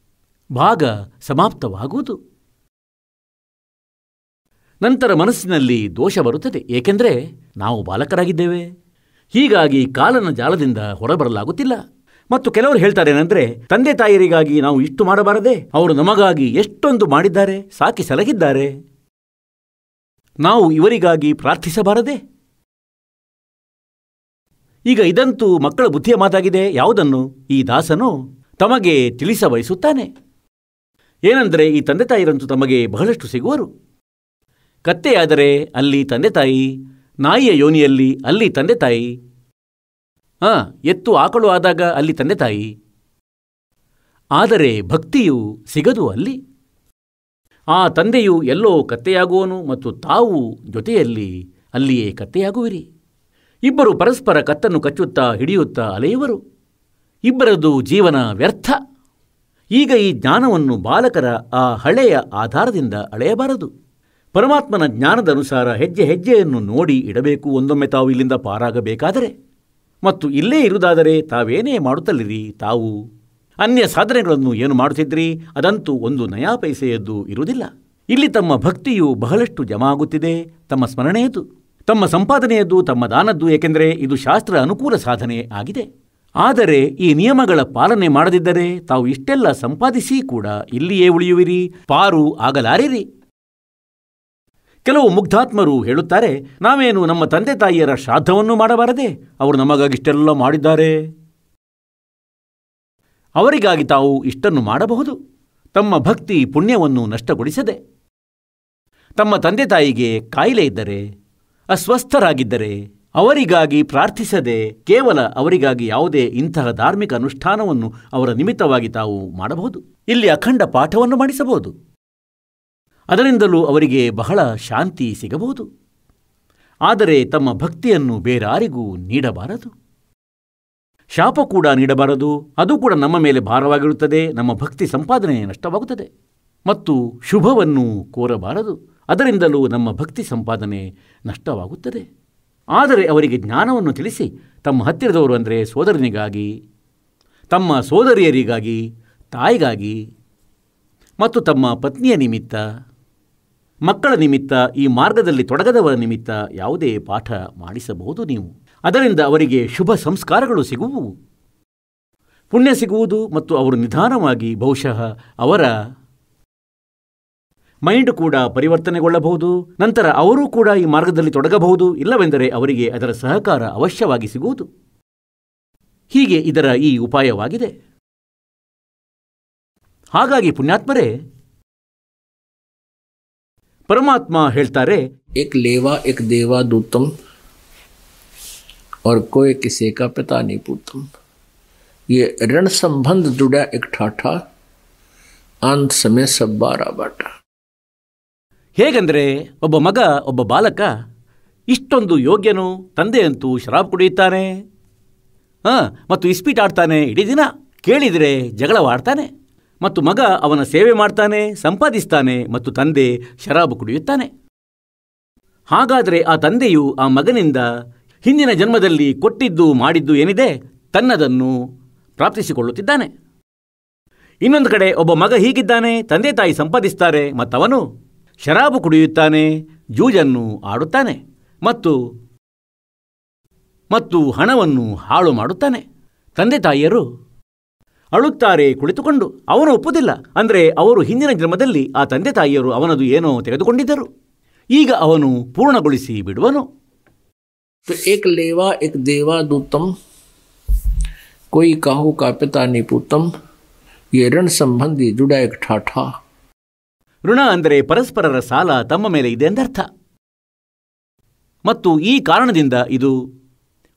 ಭಾಗ ಸಮಾಪ್ತವಾಗುವುದು. ನಂತರ ಮನಸ್ಸಿನಲ್ಲಿ ದೋಷ ಬರುತ್ತದೆ. ಏಕೆಂದರೆ ನಾವು ಬಾಲಕರಾಗಿದ್ದೇವೆ. ಹೀಗಾಗಿ ಕಾಲನ ಜಾಲದಿಂದ ಹೊರಬರಲಾಗುತ್ತಿಲ್ಲ. ಮತ್ತು ಕೆಲವರು ಹೇಳ್ತಾರೇನೆಂದರೆ, ತಂದೆ ತಾಯಿಯರಿಗಾಗಿ ನಾವು ಇಷ್ಟು ಮಾಡಬಾರದೆ? ಅವರು ನಮಗಾಗಿ ಎಷ್ಟೊಂದು ಮಾಡಿದ್ದಾರೆ, ಸಾಕಿ ಸಲಹಿದ್ದಾರೆ, ನಾವು ಇವರಿಗಾಗಿ ಪ್ರಾರ್ಥಿಸಬಾರದೆ? ಈಗ ಇದಂತೂ ಮಕ್ಕಳ ಬುದ್ಧಿಯ ಮಾತಾಗಿದೆ. ಯಾವುದನ್ನು ಈ ದಾಸನು ತಮಗೆ ತಿಳಿಸಬಯಸುತ್ತಾನೆ. ಏನೆಂದರೆ, ಈ ತಂದೆ ತಾಯಿರಂತೂ ತಮಗೆ ಬಹಳಷ್ಟು ಸಿಗುವರು. ಕತ್ತೆಯಾದರೆ ಅಲ್ಲಿ ತಂದೆ ತಾಯಿ, ನಾಯಿಯ ಯೋನಿಯಲ್ಲಿ ಅಲ್ಲಿ ತಂದೆ ತಾಯಿ, ಎತ್ತು ಆಕಳು ಆದಾಗ ಅಲ್ಲಿ ತಂದೆ ತಾಯಿ. ಆದರೆ ಭಕ್ತಿಯು ಸಿಗದು ಅಲ್ಲಿ. ಆ ತಂದೆಯು ಎಲ್ಲೋ ಕತ್ತೆಯಾಗುವನು ಮತ್ತು ತಾವು ಜೊತೆಯಲ್ಲಿ ಅಲ್ಲಿಯೇ ಕತ್ತೆಯಾಗುವಿರಿ. ಇಬ್ಬರು ಪರಸ್ಪರ ಕತ್ತನ್ನು ಕಚ್ಚುತ್ತಾ ಹಿಡಿಯುತ್ತಾ ಅಲೆಯುವರು. ಇಬ್ಬರದು ಜೀವನ ವ್ಯರ್ಥ. ಈಗ ಈ ಜ್ಞಾನವನ್ನು ಬಾಲಕರ ಆ ಹಳೆಯ ಆಧಾರದಿಂದ ಅಳೆಯಬಾರದು. ಪರಮಾತ್ಮನ ಜ್ಞಾನದ ಅನುಸಾರ ಹೆಜ್ಜೆ ಹೆಜ್ಜೆಯನ್ನು ನೋಡಿ ಇಡಬೇಕು. ಒಂದೊಮ್ಮೆ ತಾವು ಇಲ್ಲಿಂದ ಪಾರಾಗಬೇಕಾದರೆ ಮತ್ತು ಇಲ್ಲೇ ಇರುವುದಾದರೆ ತಾವೇನೇ ಮಾಡುತ್ತಲಿರಿ. ತಾವು ಅನ್ಯ ಸಾಧನೆಗಳನ್ನು ಏನು ಮಾಡುತ್ತಿದ್ರಿ, ಅದಂತೂ ಒಂದು ನಯಾ ಪೈಸೆಯದ್ದು ಇರುವುದಿಲ್ಲ. ಇಲ್ಲಿ ತಮ್ಮ ಭಕ್ತಿಯು ಬಹಳಷ್ಟು ಜಮಾ ಆಗುತ್ತಿದೆ. ತಮ್ಮ ಸ್ಮರಣೆಯದು, ತಮ್ಮ ಸಂಪಾದನೆಯದ್ದು, ತಮ್ಮ ದಾನದ್ದು. ಏಕೆಂದರೆ ಇದು ಶಾಸ್ತ್ರ ಅನುಕೂಲ ಸಾಧನೆ ಆಗಿದೆ. ಆದರೆ ಈ ನಿಯಮಗಳ ಪಾಲನೆ ಮಾಡದಿದ್ದರೆ ತಾವು ಇಷ್ಟೆಲ್ಲ ಸಂಪಾದಿಸಿ ಕೂಡ ಇಲ್ಲಿಯೇ ಉಳಿಯುವಿರಿ, ಪಾರು ಆಗಲಾರಿರಿ. ಕೆಲವು ಮುಗ್ಧಾತ್ಮರು ಹೇಳುತ್ತಾರೆ, ನಾವೇನು ನಮ್ಮ ತಂದೆ ತಾಯಿಯರ ಶ್ರಾದ್ದವನ್ನು ಮಾಡಬಾರದೆ? ಅವರು ನಮಗಾಗಿಷ್ಟೆಲ್ಲ ಮಾಡಿದ್ದಾರೆ, ಅವರಿಗಾಗಿ ತಾವು ಇಷ್ಟನ್ನು ಮಾಡಬಹುದು. ತಮ್ಮ ಭಕ್ತಿ ಪುಣ್ಯವನ್ನು ನಷ್ಟಗೊಳಿಸದೆ, ತಮ್ಮ ತಂದೆ ತಾಯಿಗೆ ಕಾಯಿಲೆ ಇದ್ದರೆ, ಅಸ್ವಸ್ಥರಾಗಿದ್ದರೆ ಅವರಿಗಾಗಿ ಪ್ರಾರ್ಥಿಸದೆ, ಕೇವಲ ಅವರಿಗಾಗಿ ಯಾವುದೇ ಇಂತಹ ಧಾರ್ಮಿಕ ಅನುಷ್ಠಾನವನ್ನು ಅವರ ನಿಮಿತ್ತವಾಗಿ ತಾವು ಮಾಡಬಹುದು. ಇಲ್ಲಿ ಅಖಂಡ ಪಾಠವನ್ನು ಮಾಡಿಸಬಹುದು. ಅದರಿಂದಲೂ ಅವರಿಗೆ ಬಹಳ ಶಾಂತಿ ಸಿಗಬಹುದು. ಆದರೆ ತಮ್ಮ ಭಕ್ತಿಯನ್ನು ಬೇರಾರಿಗೂ ನೀಡಬಾರದು. ಶಾಪ ಕೂಡ ನೀಡಬಾರದು. ಅದು ಕೂಡ ನಮ್ಮ ಮೇಲೆ ಭಾರವಾಗಿರುತ್ತದೆ. ನಮ್ಮ ಭಕ್ತಿ ಸಂಪಾದನೆ ನಷ್ಟವಾಗುತ್ತದೆ. ಮತ್ತು ಶುಭವನ್ನು ಕೋರಬಾರದು. ಅದರಿಂದಲೂ ನಮ್ಮ ಭಕ್ತಿ ಸಂಪಾದನೆ ನಷ್ಟವಾಗುತ್ತದೆ. ಆದರೆ ಅವರಿಗೆ ಜ್ಞಾನವನ್ನು ತಿಳಿಸಿ, ತಮ್ಮ ಹತ್ತಿರದವರು ಅಂದರೆ ಸೋದರನಿಗಾಗಿ, ತಮ್ಮ ಸೋದರಿಯರಿಗಾಗಿ, ತಾಯಿಗಾಗಿ ಮತ್ತು ತಮ್ಮ ಪತ್ನಿಯ ನಿಮಿತ್ತ, ಮಕ್ಕಳ ನಿಮಿತ್ತ, ಈ ಮಾರ್ಗದಲ್ಲಿ ತೊಡಗದವರ ನಿಮಿತ್ತ ಯಾವುದೇ ಪಾಠ ಮಾಡಿಸಬಹುದು ನೀವು. ಅದರಿಂದ ಅವರಿಗೆ ಶುಭ ಸಂಸ್ಕಾರಗಳು ಸಿಗುವು, ಪುಣ್ಯ ಸಿಗುವುದು ಮತ್ತು ಅವರು ನಿಧಾನವಾಗಿ ಬಹುಶಃ ಅವರ ಮೈಂಡ್ ಕೂಡ ಪರಿವರ್ತನೆಗೊಳ್ಳಬಹುದು. ನಂತರ ಅವರೂ ಕೂಡ ಈ ಮಾರ್ಗದಲ್ಲಿ ತೊಡಗಬಹುದು. ಇಲ್ಲವೆಂದರೆ ಅವರಿಗೆ ಅದರ ಸಹಕಾರ ಅವಶ್ಯವಾಗಿ ಸಿಗುವುದು. ಹೀಗೆ ಇದರ ಈ ಉಪಾಯವಾಗಿದೆ. ಹಾಗಾಗಿ ಪುಣ್ಯಾತ್ಮರೇ, ಪರಮಾತ್ಮ ಹೇಳ್ತಾರೆ, एक लेवा एक देवा दूतम और कोई किसी का पिता नहीं पूतम. ये ऋण संबंध जुड़ा एक ठाठा, अंत समय सब बारा बाटा. ಹೇಗೆಂದರೆ ಒಬ್ಬ ಮಗ, ಒಬ್ಬ ಬಾಲಕ ಇಷ್ಟೊಂದು ಯೋಗ್ಯನು ತಂದೆಯಂತೂ ಶರಾಬ್ ಕುಡಿಯುತ್ತಾನೆ, ಮತ್ತು ಇಸ್ಪೀಟ್ ಆಡ್ತಾನೆ ಇಡೀ ದಿನ, ಕೇಳಿದರೆ ಜಗಳವಾಡ್ತಾನೆ, ಮತ್ತು ಮಗ ಅವನ ಸೇವೆ ಮಾಡ್ತಾನೆ, ಸಂಪಾದಿಸ್ತಾನೆ, ಮತ್ತು ತಂದೆ ಶರಾಬು ಕುಡಿಯುತ್ತಾನೆ. ಹಾಗಾದರೆ ಆ ತಂದೆಯು ಆ ಮಗನಿಂದ ಹಿಂದಿನ ಜನ್ಮದಲ್ಲಿ ಕೊಟ್ಟಿದ್ದು ಮಾಡಿದ್ದು ಏನಿದೆ ತನ್ನದನ್ನು ಪ್ರಾಪ್ತಿಸಿಕೊಳ್ಳುತ್ತಿದ್ದಾನೆ. ಇನ್ನೊಂದು ಕಡೆ ಒಬ್ಬ ಮಗ ಹೀಗಿದ್ದಾನೆ, ತಂದೆ ತಾಯಿ ಸಂಪಾದಿಸ್ತಾರೆ ಮತ್ತವನು ಶರಾಬು ಕುಡಿಯುತ್ತಾನೆ, ಜೂಜನ್ನು ಆಡುತ್ತಾನೆ ಮತ್ತು ಹಣವನ್ನು ಹಾಳು ಮಾಡುತ್ತಾನೆ. ತಂದೆ ತಾಯಿಯರು ಅಳುತ್ತಾರೆ ಕುಳಿತುಕೊಂಡು. ಅವನು ಒಪ್ಪುವುದಿಲ್ಲ. ಅಂದರೆ ಅವರು ಹಿಂದಿನ ಜನ್ಮದಲ್ಲಿ ಆ ತಂದೆ ತಾಯಿಯರು ಅವನದು ಏನೋ ತೆಗೆದುಕೊಂಡಿದ್ದರು, ಈಗ ಅವನು ಪೂರ್ಣಗೊಳಿಸಿ ಬಿಡುವನು. ಏಕ ಲೇವಾ ಏಕ ದೇವಾ ದೂತಂ कोई काहू का पिता निपुतम ये ಋಣ ಸಂಬಂಧಿ ಜುಡ ಏಕ ಠಾಠಾ. ಋಣ ಅಂದರೆ ಪರಸ್ಪರರ ಸಾಲ ತಮ್ಮ ಮೇಲೆ ಇದೆ ಎಂದರ್ಥ. ಮತ್ತು ಈ ಕಾರಣದಿಂದ ಇದು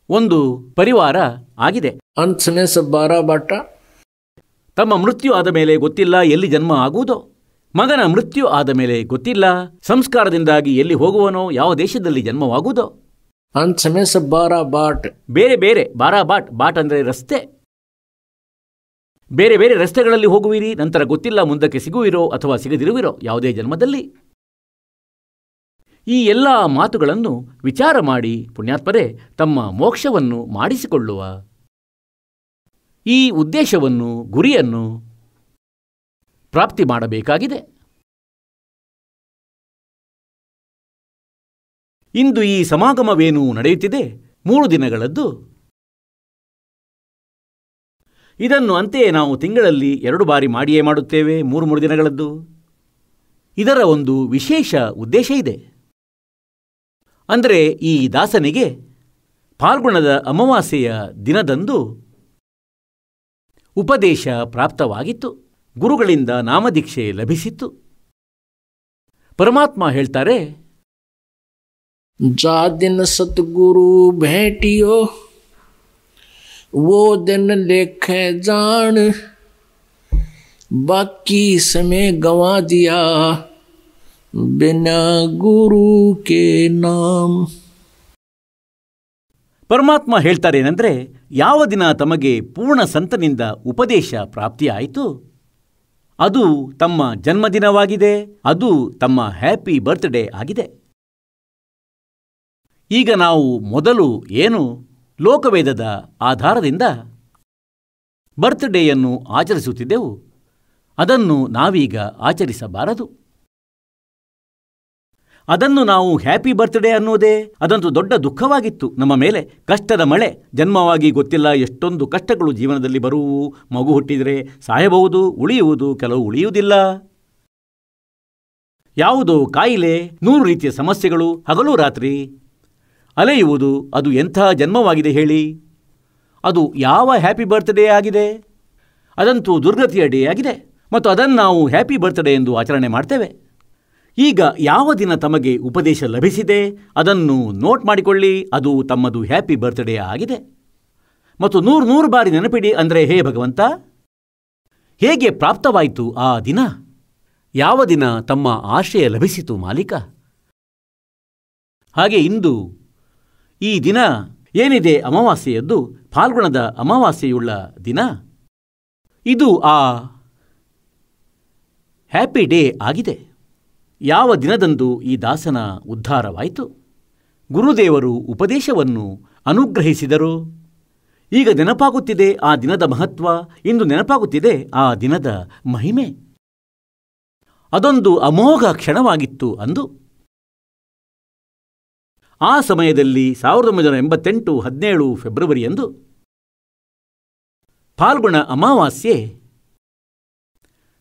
ಒಂದು ಪರಿವಾರ ಆಗಿದೆ. ಅಂತ್ ಸಮಯ ಸಬ್ ಬಾರಾ ಬಾಟ. ತಮ್ಮ ಮೃತ್ಯು ಆದ ಮೇಲೆ ಗೊತ್ತಿಲ್ಲ ಎಲ್ಲಿ ಜನ್ಮ ಆಗುವುದೋ, ಮಗನ ಮೃತ್ಯು ಆದ ಮೇಲೆ ಗೊತ್ತಿಲ್ಲ ಸಂಸ್ಕಾರದಿಂದಾಗಿ ಎಲ್ಲಿ ಹೋಗುವನೋ, ಯಾವ ದೇಶದಲ್ಲಿ ಜನ್ಮವಾಗುವುದೋ. ಅಂತ್ ಸಮಯ ಸಬ್ ಬಾರಾ ಬಾಟ್. ಬೇರೆ ಬೇರೆ ಬಾರಾ ಬಾಟ್, ಬಾಟ್ ಅಂದರೆ ರಸ್ತೆ, ಬೇರೆ ಬೇರೆ ರಸ್ತೆಗಳಲ್ಲಿ ಹೋಗುವಿರಿ, ನಂತರ ಗೊತ್ತಿಲ್ಲ ಮುಂದಕ್ಕೆ ಸಿಗುವಿರೋ ಅಥವಾ ಸಿಗದಿರುವಿರೋ ಯಾವುದೇ ಜನ್ಮದಲ್ಲಿ. ಈ ಎಲ್ಲ ಮಾತುಗಳನ್ನು ವಿಚಾರ ಮಾಡಿ ಪುಣ್ಯಾತ್ಮರೇ ತಮ್ಮ ಮೋಕ್ಷವನ್ನು ಮಾಡಿಸಿಕೊಳ್ಳುವ ಈ ಉದ್ದೇಶವನ್ನು, ಗುರಿಯನ್ನು ಪ್ರಾಪ್ತಿ ಮಾಡಬೇಕಾಗಿದೆ. ಇಂದು ಈ ಸಮಾಗಮವೇನು ನಡೆಯುತ್ತಿದೆ 3 ದಿನಗಳದ್ದು. ಇದನ್ನು ಅಂತೆಯೇ ನಾವು ತಿಂಗಳಲ್ಲಿ 2 ಬಾರಿ ಮಾಡಿಯೇ ಮಾಡುತ್ತೇವೆ, 3 ದಿನಗಳದ್ದು. ಇದರ ಒಂದು ವಿಶೇಷ ಉದ್ದೇಶ ಇದೆ. ಅಂದರೆ ಈ ದಾಸನಿಗೆ ಫಾಲ್ಗುಣದ ಅಮಾವಾಸ್ಯೆಯ ದಿನದಂದು ಉಪದೇಶ ಪ್ರಾಪ್ತವಾಗಿತ್ತು, ಗುರುಗಳಿಂದ ನಾಮದೀಕ್ಷೆ ಲಭಿಸಿತ್ತು. ಪರಮಾತ್ಮ ಹೇಳ್ತಾರೆ, ಜಾ ದಿನ ಸದ್ಗುರು ಭೇಟಿಯೋ वो दिन लेखे जान बाकी समय गंवा दिया बिना गुरु के नाम. ಪರಮಾತ್ಮ ಹೇಳ್ತಾರೇನೆಂದರೆ, ಯಾವ ದಿನ ತಮಗೆ ಪೂರ್ಣ ಸಂತನಿಂದ ಉಪದೇಶ ಪ್ರಾಪ್ತಿಯಾಯಿತು ಅದು ತಮ್ಮ ಜನ್ಮದಿನವಾಗಿದೆ, ಅದು ತಮ್ಮ ಹ್ಯಾಪಿ ಬರ್ತ್ಡೇ ಆಗಿದೆ. ಈಗ ನಾವು ಮೊದಲು ಏನು ಲೋಕವೇದದ ಆಧಾರದಿಂದ ಬರ್ತ್ಡೇಯನ್ನು ಆಚರಿಸುತ್ತಿದ್ದೆವು, ಅದನ್ನು ನಾವೀಗ ಆಚರಿಸಬಾರದು. ಅದನ್ನು ನಾವು ಹ್ಯಾಪಿ ಬರ್ತ್ಡೇ ಅನ್ನುವುದೇ ಅದಂತೂ ದೊಡ್ಡ ದುಃಖವಾಗಿತ್ತು ನಮ್ಮ ಮೇಲೆ. ಕಷ್ಟದ ಮಳೆ, ಜನ್ಮವಾಗಿ ಗೊತ್ತಿಲ್ಲ ಎಷ್ಟೊಂದು ಕಷ್ಟಗಳು ಜೀವನದಲ್ಲಿ ಬರುವು. ಮಗು ಹುಟ್ಟಿದರೆ ಸಾಯಬಹುದು, ಉಳಿಯುವುದು, ಕೆಲವು ಉಳಿಯುವುದಿಲ್ಲ. ಯಾವುದೋ ಕಾಯಿಲೆ, 100 ರೀತಿಯ ಸಮಸ್ಯೆಗಳು, ಹಗಲು ರಾತ್ರಿ ಅಲೆಯುವುದು. ಅದು ಎಂಥ ಜನ್ಮವಾಗಿದೆ ಹೇಳಿ? ಅದು ಯಾವ ಹ್ಯಾಪಿ ಬರ್ತ್ಡೇ ಆಗಿದೆ? ಅದಂತೂ ದುರ್ಗತಿಯ ಡೇ ಆಗಿದೆ, ಮತ್ತು ಅದನ್ನು ನಾವು ಹ್ಯಾಪಿ ಬರ್ತ್ಡೇ ಎಂದು ಆಚರಣೆ ಮಾಡ್ತೇವೆ. ಈಗ ಯಾವ ದಿನ ತಮಗೆ ಉಪದೇಶ ಲಭಿಸಿದೆ ಅದನ್ನು ನೋಟ್ ಮಾಡಿಕೊಳ್ಳಿ, ಅದು ತಮ್ಮದು ಹ್ಯಾಪಿ ಬರ್ತ್ಡೇ ಆಗಿದೆ. ಮತ್ತು 100 ಬಾರಿ ನೆನಪಿಡಿ. ಅಂದರೆ, ಹೇ ಭಗವಂತ, ಹೇಗೆ ಪ್ರಾಪ್ತವಾಯಿತು ಆ ದಿನ? ಯಾವ ದಿನ ತಮ್ಮ ಆಶ್ರಯ ಲಭಿಸಿತು ಮಾಲೀಕ? ಹಾಗೆ ಇಂದು ಈ ದಿನ ಏನಿದೆ ಅಮಾವಾಸ್ಯೆಯದ್ದು, ಫಾಲ್ಗುಣದ ಅಮಾವಾಸ್ಯೆಯುಳ್ಳ ದಿನ, ಇದು ಆ ಹ್ಯಾಪಿ ಡೇ ಆಗಿದೆ. ಯಾವ ದಿನದಂದು ಈ ದಾಸನ ಉದ್ಧಾರವಾಯಿತು, ಗುರುದೇವರು ಉಪದೇಶವನ್ನು ಅನುಗ್ರಹಿಸಿದರು. ಈಗ ನೆನಪಾಗುತ್ತಿದೆ ಆ ದಿನದ ಮಹತ್ವ, ಇಂದು ನೆನಪಾಗುತ್ತಿದೆ ಆ ದಿನದ ಮಹಿಮೆ. ಅದೊಂದು ಅಮೋಘ ಕ್ಷಣವಾಗಿತ್ತು ಅಂದು. ಆ ಸಮಯದಲ್ಲಿ 1988 17 ಫೆಬ್ರವರಿಯಂದು ಫಾಲ್ಗುಣ ಅಮಾವಾಸ್ಯೆ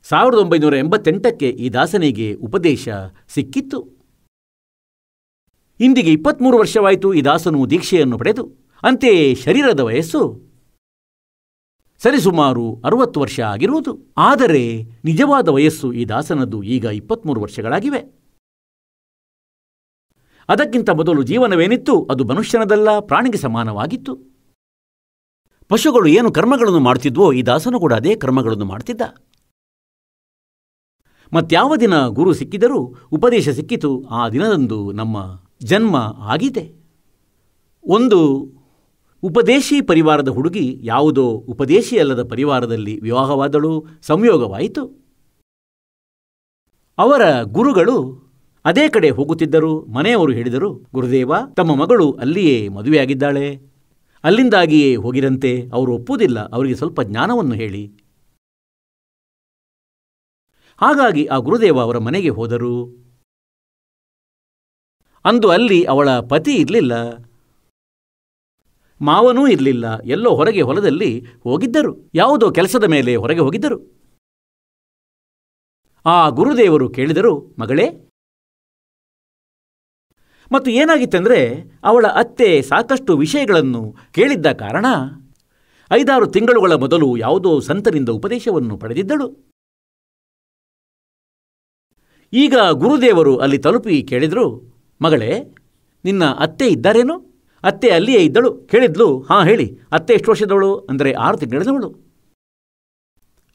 1988ಕ್ಕೆ ಈ ದಾಸನಿಗೆ ಉಪದೇಶ ಸಿಕ್ಕಿತ್ತು. ಇಂದಿಗೆ 23 ವರ್ಷವಾಯಿತು ಈ ದಾಸನು ದೀಕ್ಷೆಯನ್ನು ಪಡೆದು. ಅಂತೆಯೇ ಶರೀರದ ವಯಸ್ಸು ಸರಿಸುಮಾರು 60 ವರ್ಷ ಆಗಿರುವುದು. ಆದರೆ ನಿಜವಾದ ವಯಸ್ಸು ಈ ದಾಸನದ್ದು ಈಗ 23 ವರ್ಷಗಳಾಗಿವೆ. ಅದಕ್ಕಿಂತ ಮೊದಲು ಜೀವನವೇನಿತ್ತು ಅದು ಮನುಷ್ಯನದಲ್ಲ, ಪ್ರಾಣಿಗೆ ಸಮಾನವಾಗಿತ್ತು. ಪಶುಗಳು ಏನು ಕರ್ಮಗಳನ್ನು ಮಾಡುತ್ತಿದ್ವೋ ಈ ದಾಸನು ಕೂಡ ಅದೇ ಕರ್ಮಗಳನ್ನು ಮಾಡುತ್ತಿದ್ದ. ಮತ್ಯಾವ ದಿನ ಗುರು ಸಿಕ್ಕಿದರೂ, ಉಪದೇಶ ಸಿಕ್ಕಿತು, ಆ ದಿನದಂದು ನಮ್ಮ ಜನ್ಮ ಆಗಿದೆ. ಒಂದು ಉಪದೇಶಿ ಪರಿವಾರದ ಹುಡುಗಿ ಯಾವುದೋ ಉಪದೇಶಿ ಅಲ್ಲದ ಪರಿವಾರದಲ್ಲಿ ವಿವಾಹವಾದಳು, ಸಂಯೋಗವಾಯಿತು. ಅವರ ಗುರುಗಳು ಅದೇ ಕಡೆ ಹೋಗುತ್ತಿದ್ದರು. ಮನೆಯವರು ಹೇಳಿದರು, ಗುರುದೇವ, ತಮ್ಮ ಮಗಳು ಅಲ್ಲಿಯೇ ಮದುವೆಯಾಗಿದ್ದಾಳೆ, ಅಲ್ಲಿಂದಾಗಿಯೇ ಹೋಗಿರಂತೆ. ಅವರು ಒಪ್ಪುವುದಿಲ್ಲ, ಅವರಿಗೆ ಸ್ವಲ್ಪ ಜ್ಞಾನವನ್ನು ಹೇಳಿ. ಹಾಗಾಗಿ ಆ ಗುರುದೇವ ಅವರ ಮನೆಗೆ ಹೋದರು. ಅಂದು ಅಲ್ಲಿ ಅವಳ ಪತಿ ಇರಲಿಲ್ಲ, ಮಾವನೂ ಇರಲಿಲ್ಲ. ಎಲ್ಲೋ ಹೊರಗೆ ಹೊಲದಲ್ಲಿ ಹೋಗಿದ್ದರು, ಯಾವುದೋ ಕೆಲಸದ ಮೇಲೆ ಹೊರಗೆ ಹೋಗಿದ್ದರು. ಆ ಗುರುದೇವರು ಕೇಳಿದರು, ಮಗಳೇ? ಮತ್ತು ಏನಾಗಿತ್ತೆಂದರೆ, ಅವಳ ಅತ್ತೆ ಸಾಕಷ್ಟು ವಿಷಯಗಳನ್ನು ಕೇಳಿದ್ದ ಕಾರಣ 5-6 ತಿಂಗಳುಗಳ ಮೊದಲು ಯಾವುದೋ ಸಂತನಿಂದ ಉಪದೇಶವನ್ನು ಪಡೆದಿದ್ದಳು. ಈಗ ಗುರುದೇವರು ಅಲ್ಲಿ ತಲುಪಿ ಕೇಳಿದರು, ಮಗಳೇ, ನಿನ್ನ ಅತ್ತೆ ಇದ್ದಾರೇನು? ಅತ್ತೆ ಅಲ್ಲಿಯೇ ಇದ್ದಳು. ಕೇಳಿದ್ಲು, ಹಾಂ ಹೇಳಿ, ಅತ್ತೆ ಎಷ್ಟು ವರ್ಷದವಳು? ಅಂದರೆ 6 ತಿಂಗಳಿನವಳು.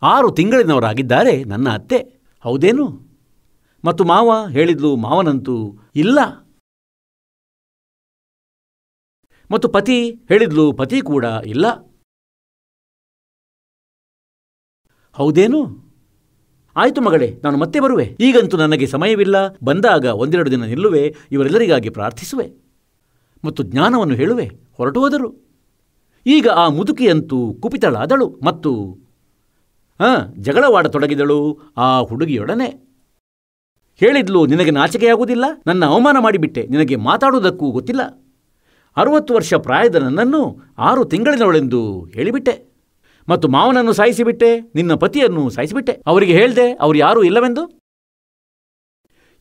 6 ತಿಂಗಳಿನವರಾಗಿದ್ದಾರೆ ನನ್ನ ಅತ್ತೆ, ಹೌದೇನು? ಮತ್ತು ಮಾವ? ಹೇಳಿದ್ಲು, ಮಾವನಂತೂ ಇಲ್ಲ. ಮತ್ತು ಪತಿ? ಹೇಳಿದ್ಲು, ಪತಿ ಕೂಡ ಇಲ್ಲ. ಹೌದೇನು? ಆಯಿತು ಮಗಳೇ, ನಾನು ಮತ್ತೆ ಬರುವೆ. ಈಗಂತೂ ನನಗೆ ಸಮಯವಿಲ್ಲ. ಬಂದಾಗ 1-2 ದಿನ ನಿಲ್ಲುವೆ, ಇವರೆಲ್ಲರಿಗಾಗಿ ಪ್ರಾರ್ಥಿಸುವೆ ಮತ್ತು ಜ್ಞಾನವನ್ನು ಹೇಳುವೆ. ಹೊರಟು ಹೋದರು. ಈಗ ಆ ಮುದುಕಿಯಂತೂ ಕುಪಿತಳಾದಳು ಮತ್ತು ಜಗಳವಾಡತೊಡಗಿದಳು ಆ ಹುಡುಗಿಯೊಡನೆ. ಹೇಳಿದ್ಲು, ನಿನಗೆ ನಾಚಿಕೆಯಾಗುವುದಿಲ್ಲ? ನನ್ನ ಅವಮಾನ ಮಾಡಿಬಿಟ್ಟೆ, ನಿನಗೆ ಮಾತಾಡುವುದಕ್ಕೂ ಗೊತ್ತಿಲ್ಲ. 60 ವರ್ಷ ಪ್ರಾಯದ ನನ್ನನ್ನು 6 ತಿಂಗಳಿನವಳೆಂದು ಹೇಳಿಬಿಟ್ಟೆ ಮತ್ತು ಮಾವನನ್ನು ಸಾಯಿಸಿಬಿಟ್ಟೆ, ನಿನ್ನ ಪತಿಯನ್ನು ಸಾಯಿಸಿಬಿಟ್ಟೆ. ಅವರಿಗೆ ಹೇಳಿದೆ, ಅವರು ಯಾರೂ ಇಲ್ಲವೆಂದು.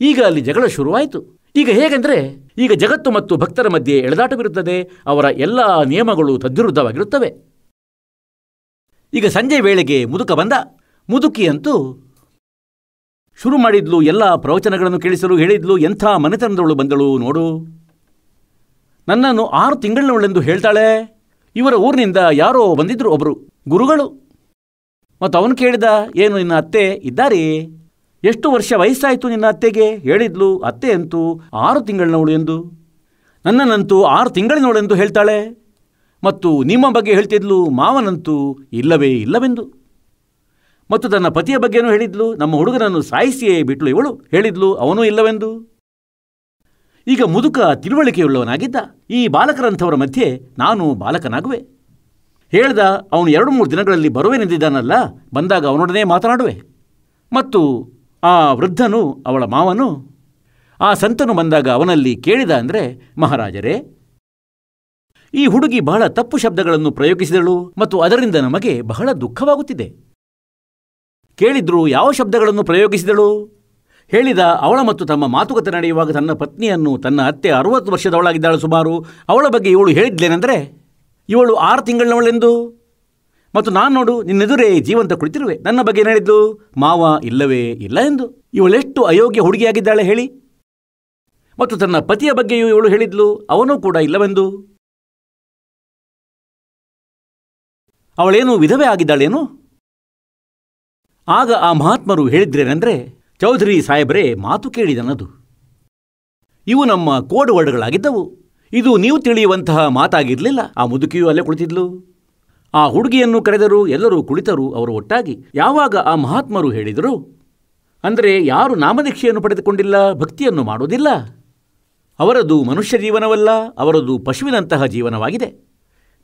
ಈಗ ಅಲ್ಲಿ ಜಗಳ ಶುರುವಾಯಿತು. ಈಗ ಹೇಗೆಂದರೆ, ಈಗ ಜಗತ್ತು ಮತ್ತು ಭಕ್ತರ ಮಧ್ಯೆ ಎಳೆದಾಟವಿರುತ್ತದೆ. ಅವರ ಎಲ್ಲ ನಿಯಮಗಳು ತದ್ವಿರುದ್ಧವಾಗಿರುತ್ತವೆ. ಈಗ ಸಂಜೆ ವೇಳೆಗೆ ಮುದುಕ ಬಂದ. ಮುದುಕಿಯಂತೂ ಶುರು ಮಾಡಿದ್ಲು ಎಲ್ಲ ಪ್ರವಚನಗಳನ್ನು ಕೇಳಿಸಲು. ಹೇಳಿದ್ಲು, ಎಂಥ ಮನೆತನದವಳು ಬಂದಳು ನೋಡು, ನನ್ನನ್ನು 6 ತಿಂಗಳಿನವಳೆಂದು ಹೇಳ್ತಾಳೆ. ಇವರ ಊರಿನಿಂದ ಯಾರೋ ಬಂದಿದ್ರು, ಒಬ್ಬರು ಗುರುಗಳು. ಮತ್ತು ಅವನು ಕೇಳಿದ, ಏನು ನಿನ್ನ ಅತ್ತೆ ಇದ್ದಾರೆ? ಎಷ್ಟು ವರ್ಷ ವಯಸ್ಸಾಯಿತು ನಿನ್ನ ಅತ್ತೆಗೆ? ಹೇಳಿದ್ಲು, ಅತ್ತೆ ಅಂತೂ 6 ತಿಂಗಳಿನವಳು ಎಂದು. ನನ್ನನ್ನಂತೂ 6 ತಿಂಗಳಿನವಳೆಂದು ಹೇಳ್ತಾಳೆ. ಮತ್ತು ನಿಮ್ಮ ಬಗ್ಗೆ ಹೇಳ್ತಿದ್ಲು, ಮಾವನಂತೂ ಇಲ್ಲವೇ ಇಲ್ಲವೆಂದು. ಮತ್ತು ತನ್ನ ಪತಿಯ ಬಗ್ಗೆನೂ ಹೇಳಿದ್ಲು, ನಮ್ಮ ಹುಡುಗನನ್ನು ಸಾಯಿಸಿಯೇ ಬಿಟ್ಲು ಇವಳು. ಹೇಳಿದ್ಲು, ಅವನೂ ಇಲ್ಲವೆಂದು. ಈಗ ಮುದುಕ ತಿಳುವಳಿಕೆಯುಳ್ಳವನಾಗಿದ್ದ. ಈ ಬಾಲಕರಂಥವರ ಮಧ್ಯೆ ನಾನು ಬಾಲಕನಾಗುವೆ. ಹೇಳ್ದ, ಅವನು 2-3 ದಿನಗಳಲ್ಲಿ ಬರುವೆನೆಂದಿದ್ದಾನಲ್ಲ, ಬಂದಾಗ ಅವನೊಡನೆ ಮಾತನಾಡುವೆ. ಮತ್ತು ಆ ವೃದ್ಧನು, ಅವಳ ಮಾವನು, ಆ ಸಂತನು ಬಂದಾಗ ಅವನಲ್ಲಿ ಕೇಳಿದ ಅಂದರೆ, ಮಹಾರಾಜರೇ, ಈ ಹುಡುಗಿ ಬಹಳ ತಪ್ಪು ಶಬ್ದಗಳನ್ನು ಪ್ರಯೋಗಿಸಿದಳು ಮತ್ತು ಅದರಿಂದ ನಮಗೆ ಬಹಳ ದುಃಖವಾಗುತ್ತಿದೆ. ಕೇಳಿದ್ರು, ಯಾವ ಶಬ್ದಗಳನ್ನು ಪ್ರಯೋಗಿಸಿದಳು? ಹೇಳಿದ, ಅವಳ ಮತ್ತು ತಮ್ಮ ಮಾತುಕತೆ ನಡೆಯುವಾಗ ತನ್ನ ಪತ್ನಿಯನ್ನು, ತನ್ನ ಅತ್ತೆ 60 ವರ್ಷದವಳಾಗಿದ್ದಾಳು ಸುಮಾರು, ಅವಳ ಬಗ್ಗೆ ಇವಳು ಹೇಳಿದ್ಲೇನೆಂದರೆ, ಇವಳು 6 ತಿಂಗಳಿನವಳೆಂದು. ಮತ್ತು ನಾನು ನೋಡು, ನಿನ್ನೆದುರೇ ಜೀವಂತ ಕುಳಿತಿರುವೆ. ನನ್ನ ಬಗ್ಗೆ ಹೇಳಿದ್ದು, ಮಾವ ಇಲ್ಲವೇ ಇಲ್ಲ ಎಂದು. ಇವಳೆಷ್ಟು ಅಯೋಗ್ಯ ಹುಡುಗಿಯಾಗಿದ್ದಾಳೆ ಹೇಳಿ. ಮತ್ತು ತನ್ನ ಪತಿಯ ಬಗ್ಗೆಯೂ ಇವಳು ಹೇಳಿದ್ಲು, ಅವನೂ ಕೂಡ ಇಲ್ಲವೆಂದು. ಅವಳೇನು ವಿಧವೆ ಆಗಿದ್ದಾಳೇನು? ಆಗ ಆ ಮಹಾತ್ಮರು ಹೇಳಿದ್ರೇನೆಂದರೆ, ಚೌಧರಿ ಸಾಹೇಬ್ರೇ, ಮಾತು ಕೇಳಿದನದು. ಇವು ನಮ್ಮ ಕೋಡ್ ವರ್ಡ್ಗಳಾಗಿದ್ದವು. ಇದು ನೀವು ತಿಳಿಯುವಂತಹ ಮಾತಾಗಿರಲಿಲ್ಲ. ಆ ಮುದುಕಿಯೂ ಅಲ್ಲೇ ಕುಳಿತಿದ್ಲು. ಆ ಹುಡುಗಿಯನ್ನು ಕರೆದರು. ಎಲ್ಲರೂ ಕುಳಿತರು ಅವರು ಒಟ್ಟಾಗಿ. ಯಾವಾಗ ಆ ಮಹಾತ್ಮರು ಹೇಳಿದರು, ಅಂದರೆ ಯಾರು ನಾಮದೀಕ್ಷೆಯನ್ನು ಪಡೆದುಕೊಂಡಿಲ್ಲ, ಭಕ್ತಿಯನ್ನು ಮಾಡೋದಿಲ್ಲ, ಅವರದು ಮನುಷ್ಯ ಜೀವನವಲ್ಲ, ಅವರದು ಪಶುವಿನಂತಹ ಜೀವನವಾಗಿದೆ.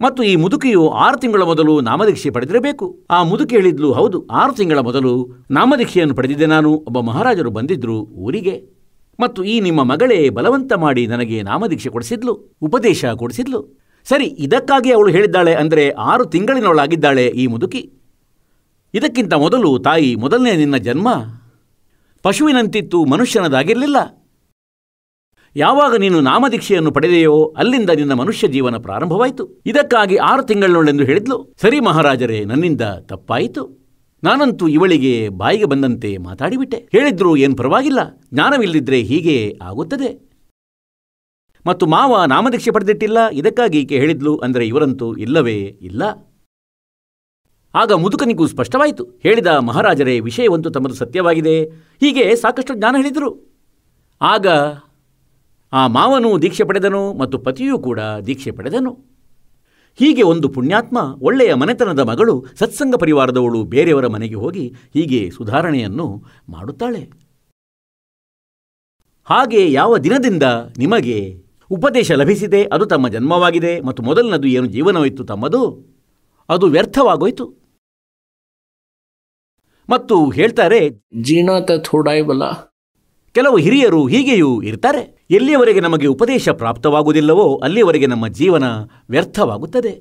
ಮತ್ತು ಈ ಮುದುಕಿಯು 6 ತಿಂಗಳ ಮೊದಲು ನಾಮದೀಕ್ಷೆ ಪಡೆದಿರಬೇಕು. ಆ ಮುದುಕಿ ಹೇಳಿದ್ಲು, ಹೌದು, 6 ತಿಂಗಳ ಮೊದಲು ನಾಮದೀಕ್ಷೆಯನ್ನು ಪಡೆದಿದ್ದೆ ನಾನು. ಒಬ್ಬ ಮಹಾರಾಜರು ಬಂದಿದ್ರು ಊರಿಗೆ ಮತ್ತು ಈ ನಿಮ್ಮ ಮಗಳೇ ಬಲವಂತ ಮಾಡಿ ನನಗೆ ನಾಮದೀಕ್ಷೆ ಕೊಡಿಸಿದ್ಲು, ಉಪದೇಶ ಕೊಡಿಸಿದ್ಲು. ಸರಿ, ಇದಕ್ಕಾಗಿ ಅವಳು ಹೇಳಿದ್ದಾಳೆ ಅಂದರೆ 6 ತಿಂಗಳಿನವಳಾಗಿದ್ದಾಳೆ ಈ ಮುದುಕಿ. ಇದಕ್ಕಿಂತ ಮೊದಲು ತಾಯಿ, ಮೊದಲನೇ ನಿನ್ನ ಜನ್ಮ ಪಶುವಿನಂತಿತ್ತು, ಮನುಷ್ಯನದಾಗಿರಲಿಲ್ಲ. ಯಾವಾಗ ನೀನು ನಾಮದೀಕ್ಷೆಯನ್ನು ಪಡೆದೆಯೋ ಅಲ್ಲಿಂದ ನಿನ್ನ ಮನುಷ್ಯ ಜೀವನ ಪ್ರಾರಂಭವಾಯಿತು. ಇದಕ್ಕಾಗಿ 6 ತಿಂಗಳಿನವಳೆಂದು ಹೇಳಿದ್ಲು. ಸರಿ ಮಹಾರಾಜರೇ, ನನ್ನಿಂದ ತಪ್ಪಾಯಿತು. ನಾನಂತೂ ಇವಳಿಗೆ ಬಾಯಿಗೆ ಬಂದಂತೆ ಮಾತಾಡಿಬಿಟ್ಟೆ. ಹೇಳಿದ್ರು, ಏನು ಪರವಾಗಿಲ್ಲ, ಜ್ಞಾನವಿಲ್ಲದಿದ್ದರೆ ಹೀಗೆ ಆಗುತ್ತದೆ. ಮತ್ತು ಮಾವ ನಾಮದೀಕ್ಷೆ ಪಡೆದಿಟ್ಟಿಲ್ಲ, ಇದಕ್ಕಾಗಿ ಈಕೆ ಹೇಳಿದ್ಲು ಅಂದರೆ ಇವರಂತೂ ಇಲ್ಲವೇ ಇಲ್ಲ. ಆಗ ಮುದುಕನಿಗೂ ಸ್ಪಷ್ಟವಾಯಿತು. ಹೇಳಿದ, ಮಹಾರಾಜರೇ, ವಿಷಯವಂತೂ ತಮ್ಮದು ಸತ್ಯವಾಗಿದೆ. ಹೀಗೆ ಸಾಕಷ್ಟು ಜ್ಞಾನ ಹೇಳಿದರು. ಆಗ ಆ ಮಾವನೂ ದೀಕ್ಷೆ ಪಡೆದನು ಮತ್ತು ಪತಿಯೂ ಕೂಡ ದೀಕ್ಷೆ ಪಡೆದನು. ಹೀಗೆ ಒಂದು ಪುಣ್ಯಾತ್ಮ, ಒಳ್ಳೆಯ ಮನೆತನದ ಮಗಳು, ಸತ್ಸಂಗ ಪರಿವಾರದವಳು ಬೇರೆಯವರ ಮನೆಗೆ ಹೋಗಿ ಹೀಗೆ ಸುಧಾರಣೆಯನ್ನು ಮಾಡುತ್ತಾಳೆ. ಹಾಗೆ ಯಾವ ದಿನದಿಂದ ನಿಮಗೆ ಉಪದೇಶ ಲಭಿಸಿದೆ ಅದು ತಮ್ಮ ಜನ್ಮವಾಗಿದೆ ಮತ್ತು ಮೊದಲನದು ಏನು ಜೀವನವಿತ್ತು ತಮ್ಮದು ಅದು ವ್ಯರ್ಥವಾಗೋಯ್ತು. ಮತ್ತು ಹೇಳ್ತಾರೆ, ಜೀನಾ ತ ಥೋಡಾಯ್ ಬಲ. ಕೆಲವು ಹಿರಿಯರು ಹೀಗೆಯೂ ಇರ್ತಾರೆ. ಎಲ್ಲಿಯವರೆಗೆ ನಮಗೆ ಉಪದೇಶ ಪ್ರಾಪ್ತವಾಗುವುದಿಲ್ಲವೋ ಅಲ್ಲಿಯವರೆಗೆ ನಮ್ಮ ಜೀವನ ವ್ಯರ್ಥವಾಗುತ್ತದೆ.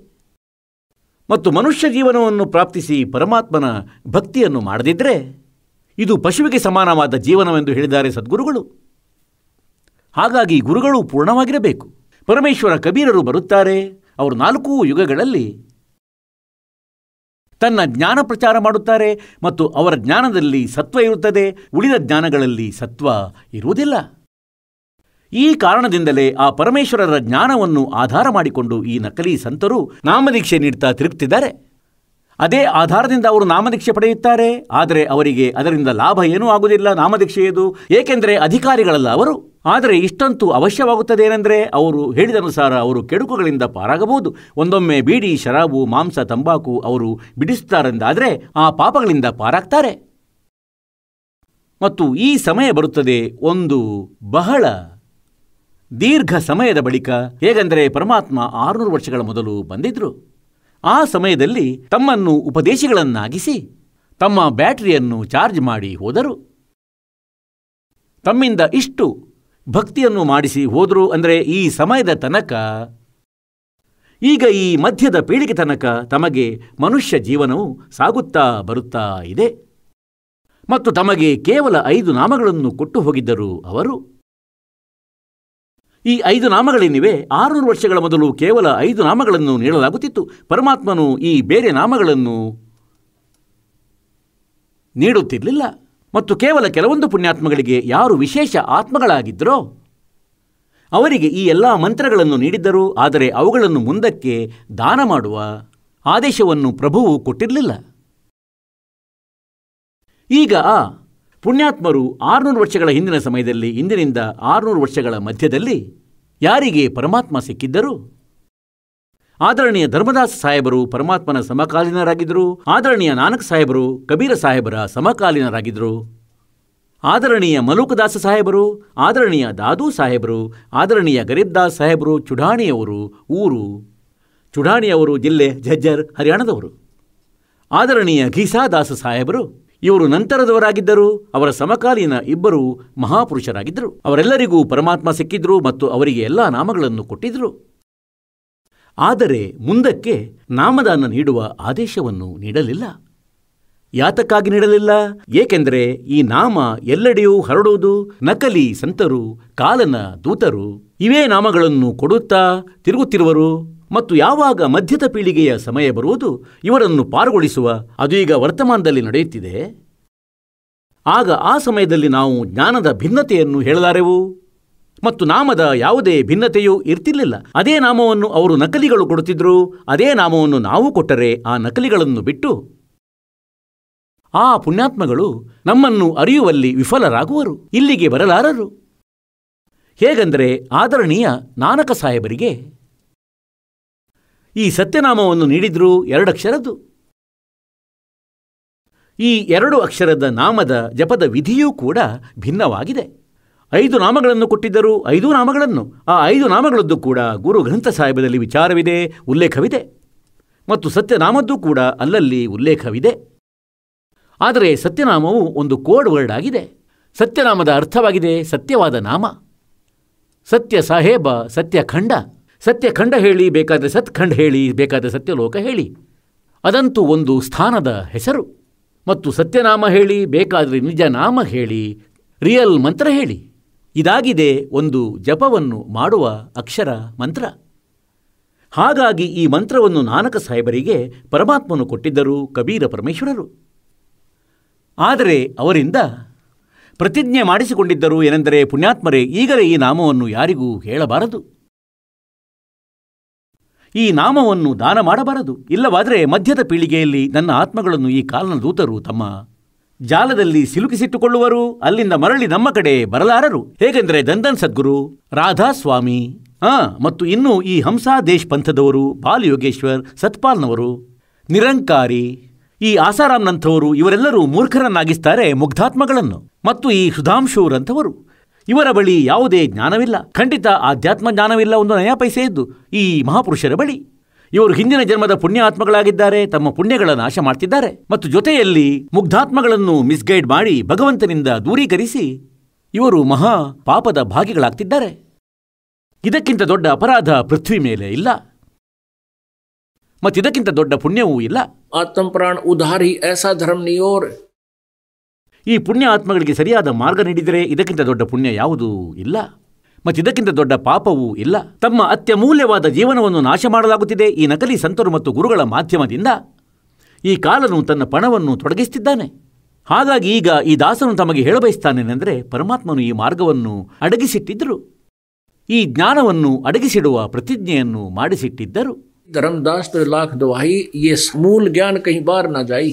ಮತ್ತು ಮನುಷ್ಯ ಜೀವನವನ್ನು ಪ್ರಾಪ್ತಿಸಿ ಪರಮಾತ್ಮನ ಭಕ್ತಿಯನ್ನು ಮಾಡದಿದ್ದರೆ ಇದು ಪಶುವಿಗೆ ಸಮಾನವಾದ ಜೀವನವೆಂದು ಹೇಳಿದ್ದಾರೆ ಸದ್ಗುರುಗಳು. ಹಾಗಾಗಿ ಗುರುಗಳು ಪೂರ್ಣವಾಗಿರಬೇಕು. ಪರಮೇಶ್ವರ ಕಬೀರರು ಬರುತ್ತಾರೆ. ಅವರು 4 ಯುಗಗಳಲ್ಲಿ ತನ್ನ ಜ್ಞಾನ ಪ್ರಚಾರ ಮಾಡುತ್ತಾರೆ ಮತ್ತು ಅವರ ಜ್ಞಾನದಲ್ಲಿ ಸತ್ವ ಇರುತ್ತದೆ, ಉಳಿದ ಜ್ಞಾನಗಳಲ್ಲಿ ಸತ್ವ ಇರುವುದಿಲ್ಲ. ಈ ಕಾರಣದಿಂದಲೇ ಆ ಪರಮೇಶ್ವರರ ಜ್ಞಾನವನ್ನು ಆಧಾರ ಮಾಡಿಕೊಂಡು ಈ ನಕಲಿ ಸಂತರು ನಾಮದೀಕ್ಷೆ ನೀಡ್ತಾ ತಿರುಗ್ತಿದ್ದಾರೆ. ಅದೇ ಆಧಾರದಿಂದ ಅವರು ನಾಮದೀಕ್ಷೆ ಪಡೆಯುತ್ತಾರೆ. ಆದರೆ ಅವರಿಗೆ ಅದರಿಂದ ಲಾಭ ಏನೂ ಆಗುವುದಿಲ್ಲ ನಾಮದೀಕ್ಷೆಯದು, ಏಕೆಂದರೆ ಅಧಿಕಾರಿಗಳಲ್ಲ ಅವರು. ಆದರೆ ಇಷ್ಟಂತೂ ಅವಶ್ಯವಾಗುತ್ತದೆ ಏನೆಂದರೆ ಅವರು ಹೇಳಿದನುಸಾರ ಅವರು ಕೆಡುಕುಗಳಿಂದ ಪಾರಾಗಬಹುದು. ಒಂದೊಮ್ಮೆ ಬೀಡಿ, ಶರಾಬು, ಮಾಂಸ, ತಂಬಾಕು ಅವರು ಬಿಡಿಸುತ್ತಾರೆಂದಾದರೆ ಆ ಪಾಪಗಳಿಂದ ಪಾರಾಗ್ತಾರೆ. ಮತ್ತು ಈ ಸಮಯ ಬರುತ್ತದೆ ಒಂದು ಬಹಳ ದೀರ್ಘ ಸಮಯದ ಬಳಿಕ. ಹೇಗೆಂದರೆ ಪರಮಾತ್ಮ 600 ವರ್ಷಗಳ ಮೊದಲು ಬಂದಿದ್ರು. ಆ ಸಮಯದಲ್ಲಿ ತಮ್ಮನ್ನು ಉಪದೇಶಿಗಳನ್ನಾಗಿಸಿ ತಮ್ಮ ಬ್ಯಾಟರಿಯನ್ನು ಚಾರ್ಜ್ ಮಾಡಿ ಹೋದರು. ತಮ್ಮಿಂದ ಇಷ್ಟು ಭಕ್ತಿಯನ್ನು ಮಾಡಿಸಿ ಹೋದರು. ಅಂದರೆ ಈ ಸಮಯದ ತನಕ, ಈಗ ಈ ಮಧ್ಯದ ಪೀಳಿಗೆ ತನಕ ತಮಗೆ ಮನುಷ್ಯ ಜೀವನವು ಸಾಗುತ್ತಾ ಬರುತ್ತಾ ಇದೆ. ಮತ್ತು ತಮಗೆ ಕೇವಲ 5 ನಾಮಗಳನ್ನು ಕೊಟ್ಟು ಹೋಗಿದ್ದರು ಅವರು. ಈ 5 ನಾಮಗಳೇನಿವೆ, 600 ವರ್ಷಗಳ ಮೊದಲು ಕೇವಲ 5 ನಾಮಗಳನ್ನು ನೀಡಲಾಗುತ್ತಿತ್ತು. ಪರಮಾತ್ಮನು ಈ ಬೇರೆ ನಾಮಗಳನ್ನು ನೀಡುತ್ತಿರಲಿಲ್ಲ. ಮತ್ತು ಕೇವಲ ಕೆಲವೊಂದು ಪುಣ್ಯಾತ್ಮಗಳಿಗೆ, ಯಾರು ವಿಶೇಷ ಆತ್ಮಗಳಾಗಿದ್ದರೋ ಅವರಿಗೆ ಈ ಎಲ್ಲ ಮಂತ್ರಗಳನ್ನು ನೀಡಿದ್ದರು. ಆದರೆ ಅವುಗಳನ್ನು ಮುಂದಕ್ಕೆ ದಾನ ಮಾಡುವ ಆದೇಶವನ್ನು ಪ್ರಭುವು ಕೊಟ್ಟಿರಲಿಲ್ಲ. ಈಗ ಆ ಪುಣ್ಯಾತ್ಮರು 600 ವರ್ಷಗಳ ಹಿಂದಿನ ಸಮಯದಲ್ಲಿ, ಇಂದಿನಿಂದ 600 ವರ್ಷಗಳ ಮಧ್ಯದಲ್ಲಿ ಯಾರಿಗೆ ಪರಮಾತ್ಮ ಸಿಕ್ಕಿದ್ದರು? ಆದರಣೀಯ ಧರ್ಮದಾಸ ಸಾಹೇಬರು ಪರಮಾತ್ಮನ ಸಮಕಾಲೀನರಾಗಿದ್ದರು. ಆದರಣೀಯ ನಾನಕ್ ಸಾಹೇಬರು ಕಬೀರ ಸಾಹೇಬರ ಸಮಕಾಲೀನರಾಗಿದ್ದರು. ಆದರಣೀಯ ಮಲೂಕದಾಸ ಸಾಹೇಬರು, ಆದರಣೀಯ ದಾದೂ ಸಾಹೇಬರು, ಆದರಣೀಯ ಗರೀಬ್ದಾಸ್ ಸಾಹೇಬರು ಚುಡಾಣಿಯವರು, ಊರು ಚುಡಾಣಿಯವರು, ಜಿಲ್ಲೆ ಝಜ್ಜರ್, ಹರಿಯಾಣದವರು. ಆದರಣೀಯ ಘೀಸಾದಾಸ ಸಾಹೇಬರು ಇವರು ನಂತರದವರಾಗಿದ್ದರು. ಅವರ ಸಮಕಾಲೀನ 2 ಮಹಾಪುರುಷರಾಗಿದ್ದರು. ಅವರೆಲ್ಲರಿಗೂ ಪರಮಾತ್ಮ ಸಿಕ್ಕಿದ್ರು ಮತ್ತು ಅವರಿಗೆ ಎಲ್ಲ ನಾಮಗಳನ್ನು ಕೊಟ್ಟಿದ್ರು. ಆದರೆ ಮುಂದಕ್ಕೆ ನಾಮದಾನ ನೀಡುವ ಆದೇಶವನ್ನು ನೀಡಲಿಲ್ಲ. ಯಾತಕ್ಕಾಗಿ ನೀಡಲಿಲ್ಲ? ಏಕೆಂದರೆ ಈ ನಾಮ ಎಲ್ಲೆಡೆಯೂ ಹರಡುವುದು. ನಕಲಿ ಸಂತರು, ಕಾಲನ ದೂತರು ಇವೇ ನಾಮಗಳನ್ನು ಕೊಡುತ್ತಾ ತಿರುಗುತ್ತಿರುವರು. ಮತ್ತು ಯಾವಾಗ ಮಧ್ಯದ ಪೀಳಿಗೆಯ ಸಮಯ ಬರುವುದು, ಇವರನ್ನು ಪಾರುಗೊಳಿಸುವ, ಅದು ಈಗ ವರ್ತಮಾನದಲ್ಲಿ ನಡೆಯುತ್ತಿದೆ. ಆಗ ಆ ಸಮಯದಲ್ಲಿ ನಾವು ಜ್ಞಾನದ ಭಿನ್ನತೆಯನ್ನು ಹೇಳಲಾರೆವು ಮತ್ತು ನಾಮದ ಯಾವುದೇ ಭಿನ್ನತೆಯೂ ಇರ್ತಿರಲಿಲ್ಲ. ಅದೇ ನಾಮವನ್ನು ಅವರು ನಕಲಿಗಳು ಕೊಡುತ್ತಿದ್ದರು. ಅದೇ ನಾಮವನ್ನು ನಾವು ಕೊಟ್ಟರೆ ಆ ನಕಲಿಗಳನ್ನು ಬಿಟ್ಟು ಆ ಪುಣ್ಯಾತ್ಮಗಳು ನಮ್ಮನ್ನು ಅರಿಯುವಲ್ಲಿ ವಿಫಲರಾಗುವರು, ಇಲ್ಲಿಗೆ ಬರಲಾರರು. ಹೇಗೆಂದರೆ ಆದರಣೀಯ ನಾನಕ ಸಾಹೇಬರಿಗೆ ಈ ಸತ್ಯನಾಮವನ್ನು ನೀಡಿದ್ರು 2 ಅಕ್ಷರದ್ದು. ಈ 2 ಅಕ್ಷರದ ನಾಮದ ಜಪದ ವಿಧಿಯೂ ಕೂಡ ಭಿನ್ನವಾಗಿದೆ. 5 ನಾಮಗಳನ್ನು ಕೊಟ್ಟಿದ್ದರು, 5 ನಾಮಗಳನ್ನು. ಆ 5 ನಾಮಗಳದ್ದು ಕೂಡ ಗುರು ಗ್ರಂಥ ಸಾಹಿಬದಲ್ಲಿ ವಿಚಾರವಿದೆ, ಉಲ್ಲೇಖವಿದೆ. ಮತ್ತು ಸತ್ಯನಾಮದ್ದು ಕೂಡ ಅಲ್ಲಲ್ಲಿ ಉಲ್ಲೇಖವಿದೆ. ಆದರೆ ಸತ್ಯನಾಮವು ಒಂದು ಕೋಡ್ ವರ್ಡ್ ಆಗಿದೆ. ಸತ್ಯನಾಮದ ಅರ್ಥವಾಗಿದೆ ಸತ್ಯವಾದ ನಾಮ. ಸತ್ಯ ಸಾಹೇಬ, ಸತ್ಯಖಂಡ. ಸತ್ಯಖಂಡ ಹೇಳಿ ಬೇಕಾದರೆ ಸತ್ಖಂಡ ಹೇಳಿ, ಬೇಕಾದರೆ ಸತ್ಯಲೋಕ ಹೇಳಿ, ಅದಂತೂ ಒಂದು ಸ್ಥಾನದ ಹೆಸರು. ಮತ್ತು ಸತ್ಯನಾಮ ಹೇಳಿ, ಬೇಕಾದರೆ ನಿಜ ನಾಮ ಹೇಳಿ, ರಿಯಲ್ ಮಂತ್ರ ಹೇಳಿ. ಇದಾಗಿದೆ ಒಂದು ಜಪವನ್ನು ಮಾಡುವ ಅಕ್ಷರ ಮಂತ್ರ. ಹಾಗಾಗಿ ಈ ಮಂತ್ರವನ್ನು ನಾನಕ ಸಾಹೇಬರಿಗೆ ಪರಮಾತ್ಮನು ಕೊಟ್ಟಿದ್ದರು, ಕಬೀರ ಪರಮೇಶ್ವರರು. ಆದರೆ ಅವರಿಂದ ಪ್ರತಿಜ್ಞೆ ಮಾಡಿಸಿಕೊಂಡಿದ್ದರು. ಏನೆಂದರೆ, ಪುಣ್ಯಾತ್ಮರೇ, ಈಗಲೇ ಈ ನಾಮವನ್ನು ಯಾರಿಗೂ ಹೇಳಬಾರದು, ಈ ನಾಮವನ್ನು ದಾನ ಮಾಡಬಾರದು. ಇಲ್ಲವಾದರೆ ಮಧ್ಯದ ಪೀಳಿಗೆಯಲ್ಲಿ ನನ್ನ ಆತ್ಮಗಳನ್ನು ಈ ಕಾಲನ ದೂತರು ತಮ್ಮ ಜಾಲದಲ್ಲಿ ಸಿಲುಕಿಸಿಟ್ಟುಕೊಳ್ಳುವರು, ಅಲ್ಲಿಂದ ಮರಳಿ ನಮ್ಮ ಕಡೆ ಬರಲಾರರು. ಹೇಗೆಂದರೆ ದಂದನ್ ಸದ್ಗುರು, ರಾಧಾಸ್ವಾಮಿ ಮತ್ತು ಇನ್ನೂ ಈ ಹಂಸಾ ದೇಶ್ ಪಂಥದವರು, ಬಾಲ್ ಯೋಗೇಶ್ವರ್, ಸತ್ಪಾಲ್ನವರು, ನಿರಂಕಾರಿ, ಈ ಆಸಾರಾಮ್ನಂಥವರು ಇವರೆಲ್ಲರೂ ಮೂರ್ಖರನ್ನಾಗಿಸ್ತಾರೆ ಮುಗ್ಧಾತ್ಮಗಳನ್ನು. ಮತ್ತು ಈ ಸುಧಾಂಶೂರಂಥವರು, ಇವರ ಬಳಿ ಯಾವುದೇ ಜ್ಞಾನವಿಲ್ಲ, ಖಂಡಿತ ಆಧ್ಯಾತ್ಮ ಜ್ಞಾನವಿಲ್ಲ, ಒಂದು ನಯಾ ಪೈಸೆ ಇದ್ದು ಈ ಮಹಾಪುರುಷರ ಬಳಿ. ಇವರು ಹಿಂದಿನ ಜನ್ಮದ ಪುಣ್ಯ ಆತ್ಮಗಳಾಗಿದ್ದಾರೆ, ತಮ್ಮ ಪುಣ್ಯಗಳ ನಾಶ ಮಾಡ್ತಿದ್ದಾರೆ ಮತ್ತು ಜೊತೆಯಲ್ಲಿ ಮುಗ್ಧಾತ್ಮಗಳನ್ನು ಮಿಸ್ಗೈಡ್ ಮಾಡಿ ಭಗವಂತನಿಂದ ದೂರೀಕರಿಸಿ ಇವರು ಮಹಾ ಪಾಪದ ಭಾಗಿಗಳಾಗ್ತಿದ್ದಾರೆ. ಇದಕ್ಕಿಂತ ದೊಡ್ಡ ಅಪರಾಧ ಪೃಥ್ವಿ ಮೇಲೆ ಇಲ್ಲ, ಮತ್ತಿದಕ್ಕಿಂತ ದೊಡ್ಡ ಪುಣ್ಯವೂ ಇಲ್ಲ. ಆತ್ಮ ಪ್ರಾಣ ಉದ್ಧಾರಿ ಐಸಾ ಧರ್ಮ नहीं और ಈ ಪುಣ್ಯ ಆತ್ಮಗಳಿಗೆ ಸರಿಯಾದ ಮಾರ್ಗ ನೀಡಿದರೆ ಇದಕ್ಕಿಂತ ದೊಡ್ಡ ಪುಣ್ಯ ಯಾವುದೂ ಇಲ್ಲ, ಮತ್ತಿದಕ್ಕಿಂತ ದೊಡ್ಡ ಪಾಪವೂ ಇಲ್ಲ. ತಮ್ಮ ಅತ್ಯಮೂಲ್ಯವಾದ ಜೀವನವನ್ನು ನಾಶ ಮಾಡಲಾಗುತ್ತಿದೆ ಈ ನಕಲಿ ಸಂತರು ಮತ್ತು ಗುರುಗಳ ಮಾಧ್ಯಮದಿಂದ. ಈ ಕಾಲನು ತನ್ನ ಪಣವನ್ನು ತೊಡಗಿಸುತ್ತಿದ್ದಾನೆ. ಹಾಗಾಗಿ ಈಗ ಈ ದಾಸನು ತಮಗೆ ಹೇಳಬಯಸ್ತಾನೇನೆಂದರೆ, ಪರಮಾತ್ಮನು ಈ ಮಾರ್ಗವನ್ನು ಅಡಗಿಸಿಟ್ಟಿದ್ದರು, ಈ ಜ್ಞಾನವನ್ನು ಅಡಗಿಸಿಡುವ ಪ್ರತಿಜ್ಞೆಯನ್ನು ಮಾಡಿಸಿಟ್ಟಿದ್ದರು. धर्मदास तो लाख दवाई ये मूल ज्ञान कहीं बार न जाई.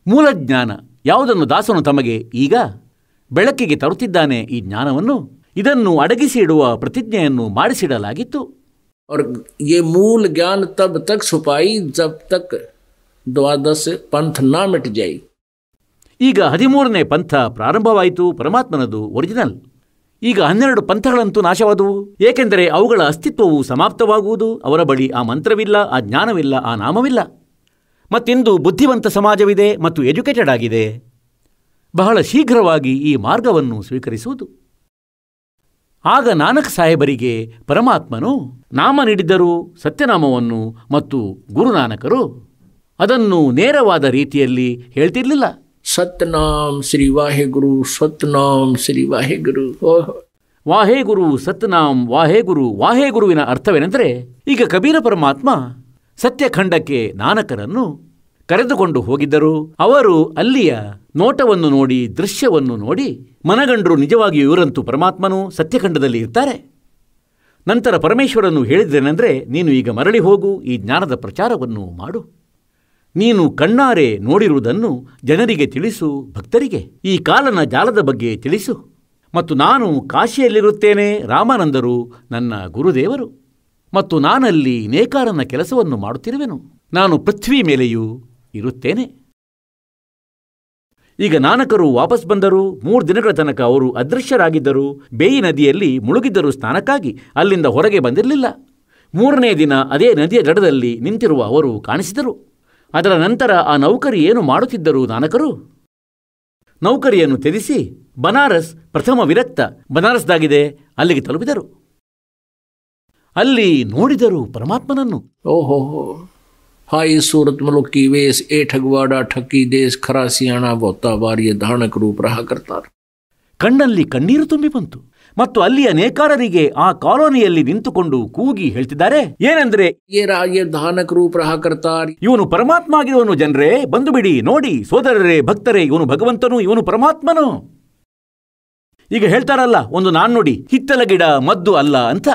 ಮೂಲ ಜ್ಞಾನ ಯಾವುದನ್ನು ದಾಸನು ತಮಗೆ ಈಗ ಬೆಳಕಿಗೆ ತರುತ್ತಿದ್ದಾನೆ, ಈ ಜ್ಞಾನವನ್ನು, ಇದನ್ನು ಅಡಗಿಸಿ ಇಡುವ ಪ್ರತಿಜ್ಞೆಯನ್ನು ಮಾಡಿಸಿಡಲಾಗಿತ್ತು. और ये मूल ज्ञान तब तक छुपाई जब तक द्वादश पंथ ना मिट जाए. ಈಗ 13ನೇ ಪಂಥ ಪ್ರಾರಂಭವಾಯಿತು, ಪರಮಾತ್ಮನದು ಒರಿಜಿನಲ್. ಈಗ 12 ಪಂಥಗಳಂತೂ ನಾಶವಾದವು, ಏಕೆಂದರೆ ಅವುಗಳ ಅಸ್ತಿತ್ವವು ಸಮಾಪ್ತವಾಗುವುದು. ಅವರ ಬಳಿ ಆ ಮಂತ್ರವಿಲ್ಲ, ಆ ಜ್ಞಾನವಿಲ್ಲ, ಆ ನಾಮವಿಲ್ಲ. ಮತ್ತಿಂದು ಬುದ್ಧಿವಂತ ಸಮಾಜವಿದೆ ಮತ್ತು ಎಜುಕೇಟೆಡ್ ಆಗಿದೆ. ಬಹಳ ಶೀಘ್ರವಾಗಿ ಈ ಮಾರ್ಗವನ್ನು ಸ್ವೀಕರಿಸುವುದು. ಆಗ ನಾನಕ್ ಸಾಹೇಬರಿಗೆ ಪರಮಾತ್ಮನು ನಾಮ ನೀಡಿದ್ದರು, ಸತ್ಯನಾಮವನ್ನು, ಮತ್ತು ಗುರುನಾನಕರು ಅದನ್ನು ನೇರವಾದ ರೀತಿಯಲ್ಲಿ ಹೇಳ್ತಿರ್ಲಿಲ್ಲ. सतनाम श्री वाहे गुरु, सतनाम श्री वाहे गुरु. ವಾಹೇ ಗುರು, ಸತ್ನಾಮ್, ವಾಹೇ ಗುರು. ವಾಹೇ ಗುರುವಿನ ಅರ್ಥವೇನೆಂದರೆ, ಈಗ ಕಬೀರ ಪರಮಾತ್ಮ ಸತ್ಯಖಂಡಕ್ಕೆ ನಾನಕರನ್ನು ಕರೆದುಕೊಂಡು ಹೋಗಿದ್ದರು. ಅವರು ಅಲ್ಲಿಯ ನೋಟವನ್ನು ನೋಡಿ, ದೃಶ್ಯವನ್ನು ನೋಡಿ ಮನಗಂಡರು, ನಿಜವಾಗಿಯೂ ಇವರಂತೂ ಪರಮಾತ್ಮನು ಸತ್ಯಖಂಡದಲ್ಲಿ ಇರ್ತಾರೆ. ನಂತರ ಪರಮೇಶ್ವರನು ಹೇಳಿದ್ದೇನೆಂದರೆ, ನೀನು ಈಗ ಮರಳಿ ಹೋಗು, ಈ ಜ್ಞಾನದ ಪ್ರಚಾರವನ್ನು ಮಾಡು. ನೀನು ಕಣ್ಣಾರೆ ನೋಡಿರುವುದನ್ನು ಜನರಿಗೆ ತಿಳಿಸು, ಭಕ್ತರಿಗೆ ಈ ಕಾಲನ ಜಾಲದ ಬಗ್ಗೆ ತಿಳಿಸು. ಮತ್ತು ನಾನು ಕಾಶಿಯಲ್ಲಿರುತ್ತೇನೆ, ರಾಮಾನಂದರು ನನ್ನ ಗುರುದೇವರು, ಮತ್ತು ನಾನಲ್ಲಿ ನೇಕಾರನ ಕೆಲಸವನ್ನು ಮಾಡುತ್ತಿರುವೆನು. ನಾನು ಪೃಥ್ವಿ ಮೇಲೆಯೂ ಇರುತ್ತೇನೆ. ಈಗ ನಾನಕರು ವಾಪಸ್ ಬಂದರು. 3 ದಿನಗಳ ತನಕ ಅವರು ಅದೃಶ್ಯರಾಗಿದ್ದರು. ಬೇಯಿ ನದಿಯಲ್ಲಿ ಮುಳುಗಿದ್ದರು ಸ್ನಾನಕ್ಕಾಗಿ. ಅಲ್ಲಿಂದ ಹೊರಗೆ ಬಂದಿರಲಿಲ್ಲ. 3ನೇ ದಿನ ಅದೇ ನದಿಯ ದಡದಲ್ಲಿ ನಿಂತಿರುವ ಅವರು ಕಾಣಿಸಿದರು. ಅದರ ನಂತರ ಆ ನೌಕರಿ ಏನು ಮಾಡುತ್ತಿದ್ದರು? ನಾನಕರು ನೌಕರಿಯನ್ನು ತ್ಯಜಿಸಿ ಬನಾರಸ್, ಪ್ರಥಮ ವಿರಕ್ತ ಬನಾರಸ್ದಾಗಿದೆ, ಅಲ್ಲಿಗೆ ತಲುಪಿದರು. ಅಲ್ಲಿ ನೋಡಿದರು ಪರಮಾತ್ಮನನ್ನು. ओहो हाई सूरत मुल्क की वेश ए ठगवाड़ा ठक्की देश खरासियाणा बोता बार ये धानक रूप रहा करता. ಕಣ್ಣಲ್ಲಿ ಕಣ್ಣೀರು ತುಂಬಿ ಬಂತು. ಮತ್ತು ಅಲ್ಲಿಯ ನೇಕಾರರಿಗೆ ಆ ಕಾಲೋನಿಯಲ್ಲಿ ನಿಂತುಕೊಂಡು ಕೂಗಿ ಹೇಳ್ತಿದ್ದಾರೆ, ಏನೆಂದ್ರೆ, ये धानक रूप रहा करता. ಇವನು ಪರಮಾತ್ಮ ಆಗಿರುವನು. ಜನರೇ ಬಂದು ಬಿಡಿ, ನೋಡಿ ಸೋದರರೇ, ಭಕ್ತರೇ, ಇವನು ಭಗವಂತನು, ಇವನು ಪರಮಾತ್ಮನು. ಈಗ ಹೇಳ್ತಾರಲ್ಲ ಒಂದು ನಾಣ್ಣುಡಿ, ಹಿತ್ತಲ ಗಿಡ ಮದ್ದು ಅಲ್ಲ ಅಂತ.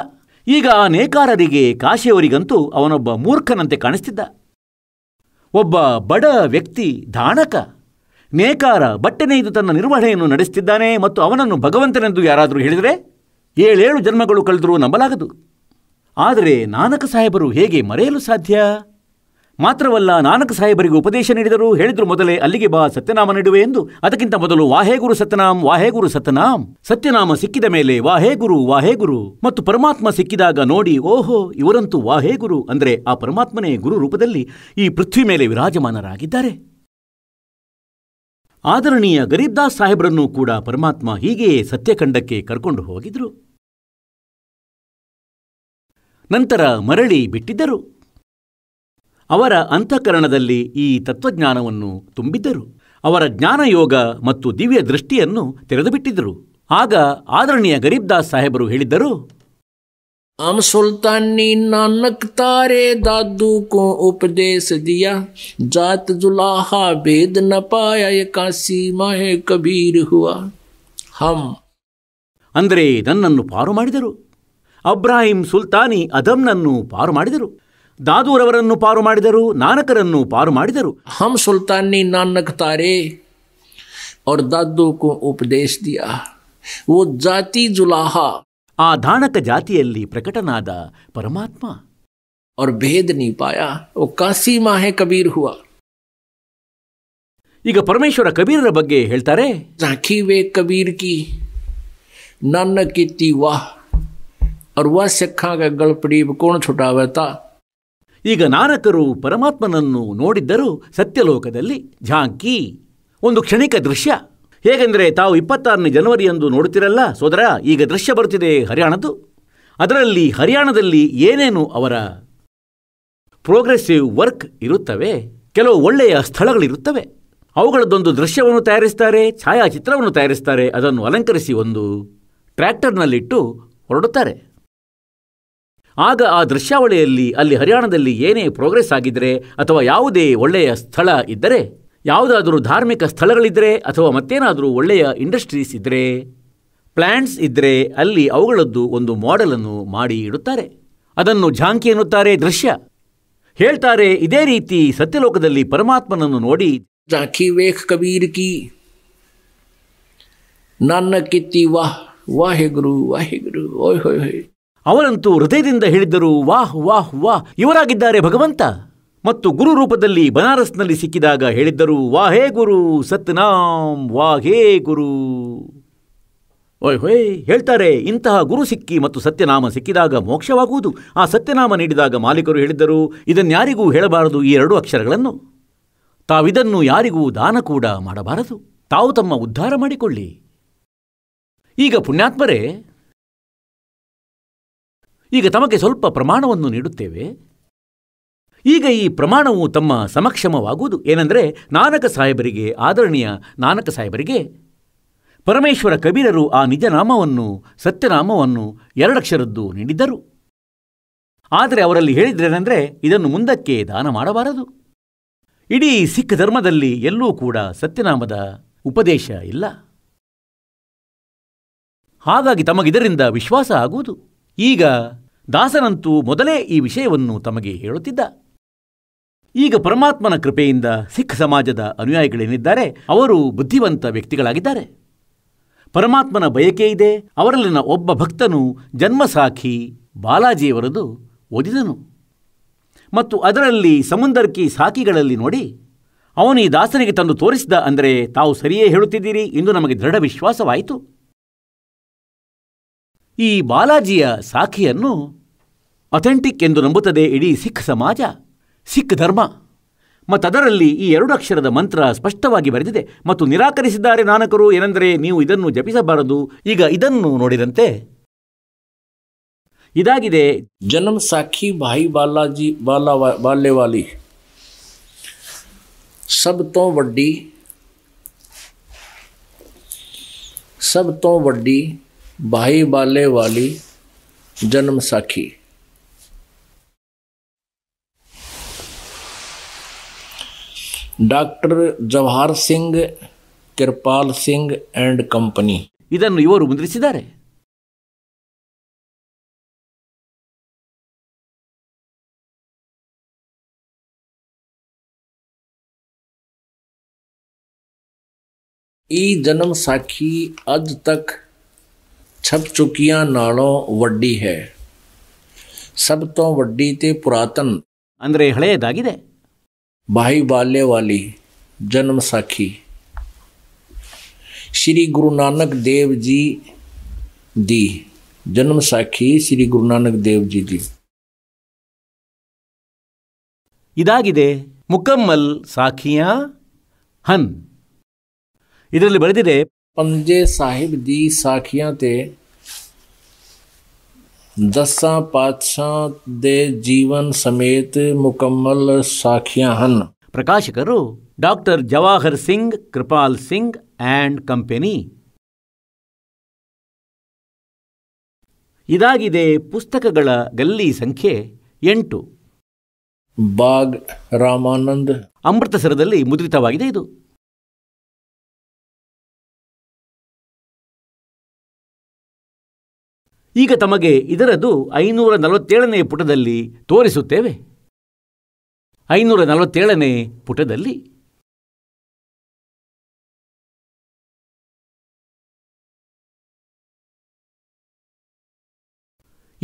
ಈಗ ಆ ನೇಕಾರರಿಗೆ, ಕಾಶಿಯವರಿಗಂತೂ ಅವನೊಬ್ಬ ಮೂರ್ಖನಂತೆ ಕಾಣಿಸ್ತಿದ್ದ. ಒಬ್ಬ ಬಡ ವ್ಯಕ್ತಿ, ಧಾಣಕ ನೇಕಾರ, ಬಟ್ಟೆ ನೇಯ್ದು ತನ್ನ ನಿರ್ವಹಣೆಯನ್ನು ನಡೆಸುತ್ತಿದ್ದಾನೆ. ಮತ್ತು ಅವನನ್ನು ಭಗವಂತನೆಂದು ಯಾರಾದರೂ ಹೇಳಿದರೆ 7 ಜನ್ಮಗಳು ಕಳೆದರೂ ನಂಬಲಾಗದು. ಆದರೆ ನಾನಕ ಸಾಹೇಬರು ಹೇಗೆ ಮರೆಯಲು ಸಾಧ್ಯ? ಮಾತ್ರವಲ್ಲ, ನಾನಕ ಸಾಹೇಬರಿಗೆ ಉಪದೇಶ ನೀಡಿದರು. ಹೇಳಿದ್ರು, ಮೊದಲೇ ಅಲ್ಲಿಗೆ ಬಾ, ಸತ್ಯನಾಮ ನೀಡುವೆ ಎಂದು. ಅದಕ್ಕಿಂತ ಮೊದಲು ವಾಹೇ ಗುರು ಸತ್ಯನಾಮ್, ವಾಹೇ ಗುರು ಸತ್ಯನಾಮ್. ಸತ್ಯನಾಮ ಸಿಕ್ಕಿದ ಮೇಲೆ ವಾಹೇ ಗುರು, ವಾಹೇ ಗುರು. ಮತ್ತು ಪರಮಾತ್ಮ ಸಿಕ್ಕಿದಾಗ ನೋಡಿ, ಓಹೋ, ಇವರಂತೂ ವಾಹೇ ಗುರು ಅಂದರೆ ಆ ಪರಮಾತ್ಮನೇ ಗುರು ರೂಪದಲ್ಲಿ ಈ ಪೃಥ್ವಿ ಮೇಲೆ ವಿರಾಜಮಾನರಾಗಿದ್ದಾರೆ. ಆದರಣೀಯ ಗರೀಬ್ದಾಸ್ ಸಾಹೇಬ್ರನ್ನು ಕೂಡ ಪರಮಾತ್ಮ ಹೀಗೆಯೇ ಸತ್ಯಖಂಡಕ್ಕೆ ಕರ್ಕೊಂಡು ಹೋಗಿದ್ರು. ನಂತರ ಮರಳಿ ಬಿಟ್ಟಿದ್ದರು. ಅವರ ಅಂತಃಕರಣದಲ್ಲಿ ಈ ತತ್ವಜ್ಞಾನವನ್ನು ತುಂಬಿದ್ದರು. ಅವರ ಜ್ಞಾನಯೋಗ ಮತ್ತು ದಿವ್ಯ ದೃಷ್ಟಿಯನ್ನು ತೆರೆದು ಬಿಟ್ಟಿದ್ದರು. ಆಗ ಆದರಣೀಯ ಗರೀಬ್ದಾಸ್ ಸಾಹೇಬರು ಹೇಳಿದ್ದರು, हम सुल्तानी नानक तारे दादू को उपदेश दिया, जात जुलाहा भेद न पाया, ये काशी माहे कबीर हुआ. हम ಅಂದರೆ ನನ್ನನ್ನು ಪಾರು ಮಾಡಿದರು. ಅಬ್ರಾಹಿಂ ಸುಲ್ತಾನಿ ಅದಮ್ನನ್ನು ಪಾರು ಮಾಡಿದರು. ದಾದೂರವರನ್ನು ಪಾರು ಮಾಡಿದರು. ನಾನಕರನ್ನು ಪಾರು ಮಾಡಿದರು. हम सुल्तानी नानक तारे और दादू को उपदेश दिया। वो जाति जुलाहा ಆ ಧಾಣಕ ಜಾತಿಯಲ್ಲಿ ಪ್ರಕಟನಾದ ಪರಮಾತ್ಮ और भेद नहीं पाया। वो काशी माहे कबीर हुआ। ಈಗ ಪರಮೇಶ್ವರ ಕಬೀರರ ಬಗ್ಗೆ ಹೇಳ್ತಾರೆ, झांकी वे कबीर की नानक की वाह और वह सिखा का गलपड़ी कौन छुटावे था। ಈಗ ನಾನಕರು ಪರಮಾತ್ಮನನ್ನು ನೋಡಿದ್ದರು ಸತ್ಯಲೋಕದಲ್ಲಿ. ಝಾಂಕಿ ಒಂದು ಕ್ಷಣಿಕ ದೃಶ್ಯ. ಹೇಗೆಂದರೆ ತಾವು 26ನೇ ಜನವರಿಯಂದು ನೋಡುತ್ತಿರಲ್ಲ ಸೋದರ, ಈಗ ದೃಶ್ಯ ಬರುತ್ತಿದೆ ಹರಿಯಾಣದ್ದು. ಅದರಲ್ಲಿ ಹರಿಯಾಣದಲ್ಲಿ ಏನೇನು ಅವರ ಪ್ರೋಗ್ರೆಸಿವ್ ವರ್ಕ್ ಇರುತ್ತವೆ, ಕೆಲವು ಒಳ್ಳೆಯ ಸ್ಥಳಗಳಿರುತ್ತವೆ, ಅವುಗಳದ್ದೊಂದು ದೃಶ್ಯವನ್ನು ತಯಾರಿಸ್ತಾರೆ, ಛಾಯಾಚಿತ್ರವನ್ನು ತಯಾರಿಸ್ತಾರೆ, ಅದನ್ನು ಅಲಂಕರಿಸಿ ಒಂದು ಟ್ರ್ಯಾಕ್ಟರ್ನಲ್ಲಿಟ್ಟು ಹೊರಡುತ್ತಾರೆ. ಆಗ ಆ ದೃಶ್ಯಾವಳಿಯಲ್ಲಿ ಅಲ್ಲಿ ಹರಿಯಾಣದಲ್ಲಿ ಏನೇ ಪ್ರೋಗ್ರೆಸ್ ಆಗಿದ್ದರೆ ಅಥವಾ ಯಾವುದೇ ಒಳ್ಳೆಯ ಸ್ಥಳ ಇದ್ದರೆ, ಯಾವುದಾದರೂ ಧಾರ್ಮಿಕ ಸ್ಥಳಗಳಿದ್ದರೆ ಅಥವಾ ಮತ್ತೇನಾದರೂ ಒಳ್ಳೆಯ ಇಂಡಸ್ಟ್ರೀಸ್ ಇದ್ದರೆ, ಪ್ಲ್ಯಾಂಟ್ಸ್ ಇದ್ದರೆ ಅಲ್ಲಿ ಅವುಗಳದ್ದು ಒಂದು ಮಾಡೆಲನ್ನು ಮಾಡಿ ಇಡುತ್ತಾರೆ. ಅದನ್ನು ಝಾಂಕಿ ಎನ್ನುತ್ತಾರೆ, ದೃಶ್ಯ. ಹೇಳ್ತಾರೆ, ಇದೇ ರೀತಿ ಸತ್ಯಲೋಕದಲ್ಲಿ ಪರಮಾತ್ಮನನ್ನು ನೋಡಿ झांकी वेख कबीर की नानक की वाह वाहे गुरु ओय होय होय। ಅವರಂತೂ ಹೃದಯದಿಂದ ಹೇಳಿದ್ದರು, ವಾಹ್ ವಾಹ್ ವಾಹ್, ಇವರಾಗಿದ್ದಾರೆ ಭಗವಂತ. ಮತ್ತು ಗುರು ರೂಪದಲ್ಲಿ ಬನಾರಸ್ನಲ್ಲಿ ಸಿಕ್ಕಿದಾಗ ಹೇಳಿದ್ದರು, ವಾಹೇ ಗುರು ಸತ್ನಾಮ್, ವಾಹೇ ಗುರು ಓಯ್ ಹೊಯ್. ಹೇಳ್ತಾರೆ, ಇಂತಹ ಗುರು ಸಿಕ್ಕಿ ಮತ್ತು ಸತ್ಯನಾಮ ಸಿಕ್ಕಿದಾಗ ಮೋಕ್ಷವಾಗುವುದು. ಆ ಸತ್ಯನಾಮ ನೀಡಿದಾಗ ಮಾಲೀಕರು ಹೇಳಿದ್ದರು, ಇದನ್ಯಾರಿಗೂ ಹೇಳಬಾರದು ಈ 2 ಅಕ್ಷರಗಳನ್ನು. ತಾವಿದನ್ನು ಯಾರಿಗೂ ದಾನ ಕೂಡ ಮಾಡಬಾರದು, ತಾವು ತಮ್ಮ ಉದ್ಧಾರ ಮಾಡಿಕೊಳ್ಳಿ. ಈಗ ಪುಣ್ಯಾತ್ಮರೇ, ಈಗ ತಮಗೆ ಸ್ವಲ್ಪ ಪ್ರಮಾಣವನ್ನು ನೀಡುತ್ತೇವೆ. ಈಗ ಈ ಪ್ರಮಾಣವು ತಮ್ಮ ಸಮಕ್ಷಮವಾಗುವುದು. ಏನೆಂದರೆ, ನಾನಕ ಸಾಹೇಬರಿಗೆ, ಆದರಣೀಯ ನಾನಕ ಸಾಹೇಬರಿಗೆ ಪರಮೇಶ್ವರ ಕಬೀರರು ಆ ನಿಜ ನಾಮವನ್ನು, ಸತ್ಯನಾಮವನ್ನು 2 ಅಕ್ಷರದ್ದು ನೀಡಿದ್ದರು. ಆದರೆ ಅವರಲ್ಲಿ ಹೇಳಿದ್ರೇನೆಂದರೆ, ಇದನ್ನು ಮುಂದಕ್ಕೆ ದಾನ ಮಾಡಬಾರದು. ಇಡೀ ಸಿಖ್ ಧರ್ಮದಲ್ಲಿ ಎಲ್ಲೂ ಕೂಡ ಸತ್ಯನಾಮದ ಉಪದೇಶ ಇಲ್ಲ. ಹಾಗಾಗಿ ತಮಗಿದರಿಂದ ವಿಶ್ವಾಸ ಆಗುವುದು. ಈಗ ದಾಸನಂತೂ ಮೊದಲೇ ಈ ವಿಷಯವನ್ನು ತಮಗೆ ಹೇಳುತ್ತಿದ್ದ. ಈಗ ಪರಮಾತ್ಮನ ಕೃಪೆಯಿಂದ ಸಿಖ್ ಸಮಾಜದ ಅನುಯಾಯಿಗಳೇನಿದ್ದಾರೆ ಅವರು ಬುದ್ಧಿವಂತ ವ್ಯಕ್ತಿಗಳಾಗಿದ್ದಾರೆ. ಪರಮಾತ್ಮನ ಬಯಕೆ ಇದೆ. ಅವರಲ್ಲಿನ ಒಬ್ಬ ಭಕ್ತನು ಜನ್ಮಸಾಖಿ ಬಾಲಾಜಿಯವರದು ಓದಿದನು ಮತ್ತು ಅದರಲ್ಲಿ ಸಮುಂದರ್ ಕಿ ಸಾಖಿಗಳಲ್ಲಿ ನೋಡಿ ಅವನು ಈ ದಾಸನಿಗೆ ತಂದು ತೋರಿಸಿದ. ಅಂದರೆ ತಾವು ಸರಿಯೇ ಹೇಳುತ್ತಿದ್ದೀರಿ ಎಂದು ನಮಗೆ ದೃಢ ವಿಶ್ವಾಸವಾಯಿತು. ಈ ಬಾಲಾಜಿಯ ಸಾಖಿಯನ್ನು ಅಥೆಂಟಿಕ್ ಎಂದು ನಂಬುತ್ತದೆ ಇಡೀ ಸಿಖ್ ಸಮಾಜ, ಸಿಖ್ ಧರ್ಮ. ಮತ್ತದರಲ್ಲಿ ಈ 2 ಅಕ್ಷರದ ಮಂತ್ರ ಸ್ಪಷ್ಟವಾಗಿ ಬರೆದಿದೆ ಮತ್ತು ನಿರಾಕರಿಸಿದ್ದಾರೆ ನಾನಕರು. ಏನೆಂದರೆ, ನೀವು ಇದನ್ನು ಜಪಿಸಬಾರದು. ಈಗ ಇದನ್ನು ನೋಡಿದಂತೆ ಇದಾಗಿದೆ, जन्म साखी भाई बालाजी बाले वाली सब तो वड्डी भाई बाले वाली जन्म साखी। Doctor Jawahar Singh Kripal Singh and company ಇದನ್ನು ಇವರು ಮುದ್ರಿಸಿದ್ದಾರೆ. ई जन्म साखी अज तक छप चुकियां नालों वड्डी है। सब तो वड्डी ते पुरातन ಅಂದರೆ ಹಳೆಯದಾಗಿದೆ. भाई बाले वाली जन्म साखी श्री गुरु नानक देव जी दी जन्म साखी श्री गुरु नानक देव जी दी। ಇದಾಗಿದೆ ಮುಕಮ್ಮಲ್ ಸಾಖಿಯಾ ಹನ್. ಇದರಲ್ಲಿ ಬರೆದಿದೆ, पंजे साहिब दी साखियां ते 10 पातशाह दे जीवन समेत मुकम्मल साखियां हन। ಪ್ರಕಾಶಕರು doctor Jawahar Singh Kripal Singh and company. ಇದಾಗಿದೆ ಪುಸ್ತಕಗಳ ಗಲ್ಲಿ ಸಂಖ್ಯೆ 8. ಬಾಗ್ ರಾಮಾನಂದ್ ಅಮೃತಸರದಲ್ಲಿ ಮುದ್ರಿತವಾಗಿದೆ ಇದು. ಈಗ ತಮಗೆ ಇದರದು 547ನೇ ಪುಟದಲ್ಲಿ ತೋರಿಸುತ್ತೇವೆ. 547ನೇ ಪುಟದಲ್ಲಿ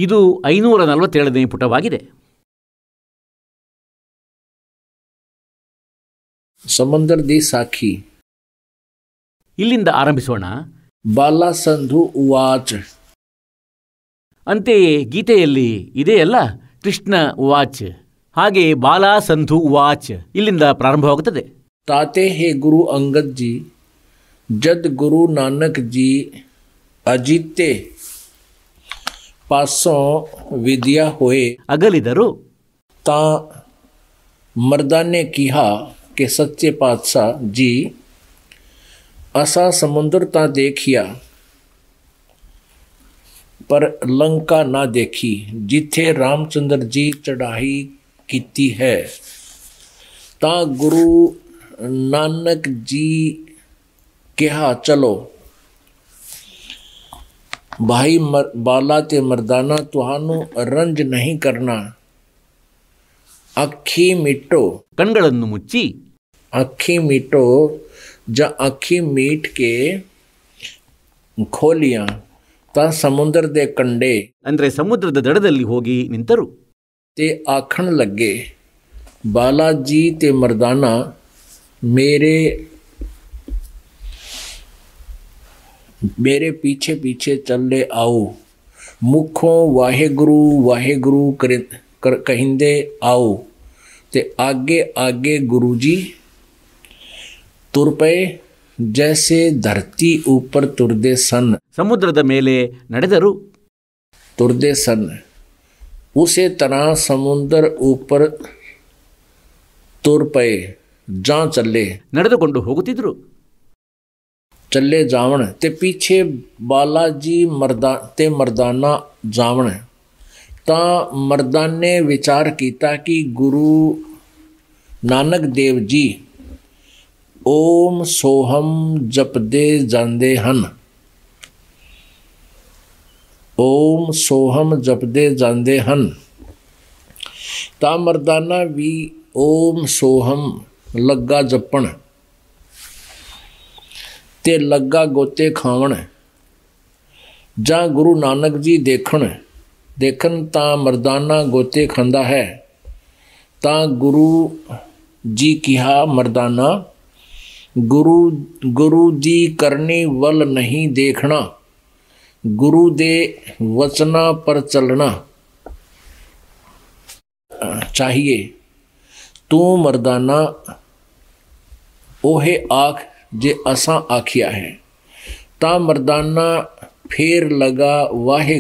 ಇದು 547ನೇ ಪುಟವಾಗಿದೆ. समंदर दी साखी. ಇಲ್ಲಿಂದ ಆರಂಭಿಸೋಣ. ಬಾಲ ಸಂಧು ಉವಾಚ. ಅಂತೆಯೇ ಗೀತೆಯಲ್ಲಿ ಇದೆಯಲ್ಲ, ಕೃಷ್ಣ ಉವಾಚ್, ಹಾಗೆ ಬಾಲಾ ಸಂಧು ಉವಾಚ್ ಇಲ್ಲಿಂದ ಪ್ರಾರಂಭವಾಗುತ್ತದೆ. ताते हे गुरु अंगद जी जद गुरु नानक जी अजीते पासों विद्या होए ಅಗಲಿದರು. ता मर्दा ने किहा के सच्चे पातशाह जी असा समुद्र ता देखिया पर लंका ना देखी जिथे रामचंद्र जी चढ़ाई कीती है। ता गुरु नानक जी कहा चलो भाई बाला ते मर्दाना तुहानू रंज नहीं करना अखी मिटो ಕಣ್ಗಳನ್ನು ಮುಚ್ಚಿ अखी मिटो जा अखी मीट के खोलिया ता समुद्र दे कंडे ಅಂದರೆ ಸಮುದ್ರದ ದಡದಲ್ಲಿ ಹೋಗಿ ನಿಂತರು. ते आखन लगे बालाजी ते मर्दाना मेरे पीछे पीछे चले आओ मुखों वाहेगुरु वाहेगुरु कहिंदे आओ ते आगे आगे गुरुजी तुर पे जैसे धरती ऊपर तुरदे सन. ಸಮುದ್ರದ ಮೇಲೆ ನಡೆದರು. तुरदे सन उसे तरह समुद्र ऊपर तुर पे जा चले ನಡೆದುಕೊಂಡು ಹೋಗುತ್ತಿದ್ರು. चले जावण ते पीछे बालाजी मर्दाना जावण. ता मर्दाने विचार किया कि गुरु नानक देव जी ओम सोहम जपदे जांदे हन. ओम सोहम जपदे जांदे हन. ता मर्दाना भी ओम सोहम लग्गा जपण ते लग्गा गोते खावण. जा गुरु नानक जी देखन ता मर्दाना गोते खांदा है. ता गुरु जी किहा मर्दाना गुरु जी करनी वल नहीं देखना गुरु दे वचना पर चलना चाहिए. तू मर्दाना ओहे आख जे असा आखिया है. ता मर्दाना फेर लगा वाहे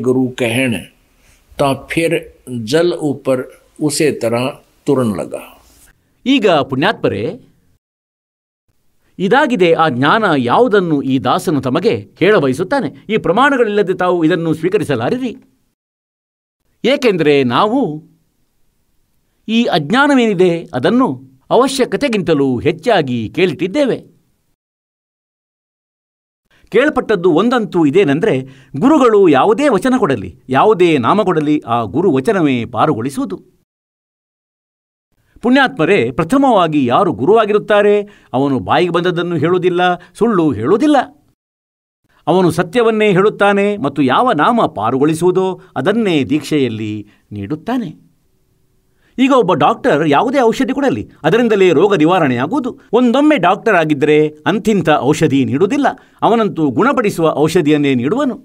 गुरु कहन. ता फिर जल ऊपर उसे तरह तुरन लगा. ಈಗ ಪುಣ್ಯಾತ್ಮರೇ, ಇದಾಗಿದೆ ಆ ಜ್ಞಾನ ಯಾವುದನ್ನು ಈ ದಾಸನು ತಮಗೆ ಹೇಳಬಯಸುತ್ತಾನೆ. ಈ ಪ್ರಮಾಣಗಳಿಲ್ಲದೆ ತಾವು ಇದನ್ನು ಸ್ವೀಕರಿಸಲಾರಿರಿ. ಏಕೆಂದರೆ ನಾವು ಈ ಅಜ್ಞಾನವೇನಿದೆ ಅದನ್ನು ಅವಶ್ಯಕತೆಗಿಂತಲೂ ಹೆಚ್ಚಾಗಿ ಕೇಳಿಟ್ಟಿದ್ದೇವೆ. ಕೇಳಪಟ್ಟದ್ದು ಒಂದಂತೂ ಇದೇನೆಂದರೆ, ಗುರುಗಳು ಯಾವುದೇ ವಚನ ಕೊಡಲಿ, ಯಾವುದೇ ನಾಮ ಕೊಡಲಿ, ಆ ಗುರು ವಚನವೇ ಪಾರುಗೊಳಿಸುವುದು. ಪುಣ್ಯಾತ್ಮರೇ, ಪ್ರಥಮವಾಗಿ ಯಾರು ಗುರುವಾಗಿರುತ್ತಾರೆ ಅವನು ಬಾಯಿಗೆ ಬಂದದ್ದನ್ನು ಹೇಳುವುದಿಲ್ಲ, ಸುಳ್ಳು ಹೇಳುವುದಿಲ್ಲ. ಅವನು ಸತ್ಯವನ್ನೇ ಹೇಳುತ್ತಾನೆ ಮತ್ತು ಯಾವ ನಾಮ ಪಾರುಗೊಳಿಸುವುದೋ ಅದನ್ನೇ ದೀಕ್ಷೆಯಲ್ಲಿ ನೀಡುತ್ತಾನೆ. ಈಗ ಒಬ್ಬ ಡಾಕ್ಟರ್ ಯಾವುದೇ ಔಷಧಿ ಕೊಡಲಿ, ಅದರಿಂದಲೇ ರೋಗ ನಿವಾರಣೆಯಾಗುವುದು. ಒಂದೊಮ್ಮೆ ಡಾಕ್ಟರ್ ಆಗಿದ್ದರೆ ಅಂತಿಂಥ ಔಷಧಿ ನೀಡುವುದಿಲ್ಲ, ಅವನಂತೂ ಗುಣಪಡಿಸುವ ಔಷಧಿಯನ್ನೇ ನೀಡುವನು.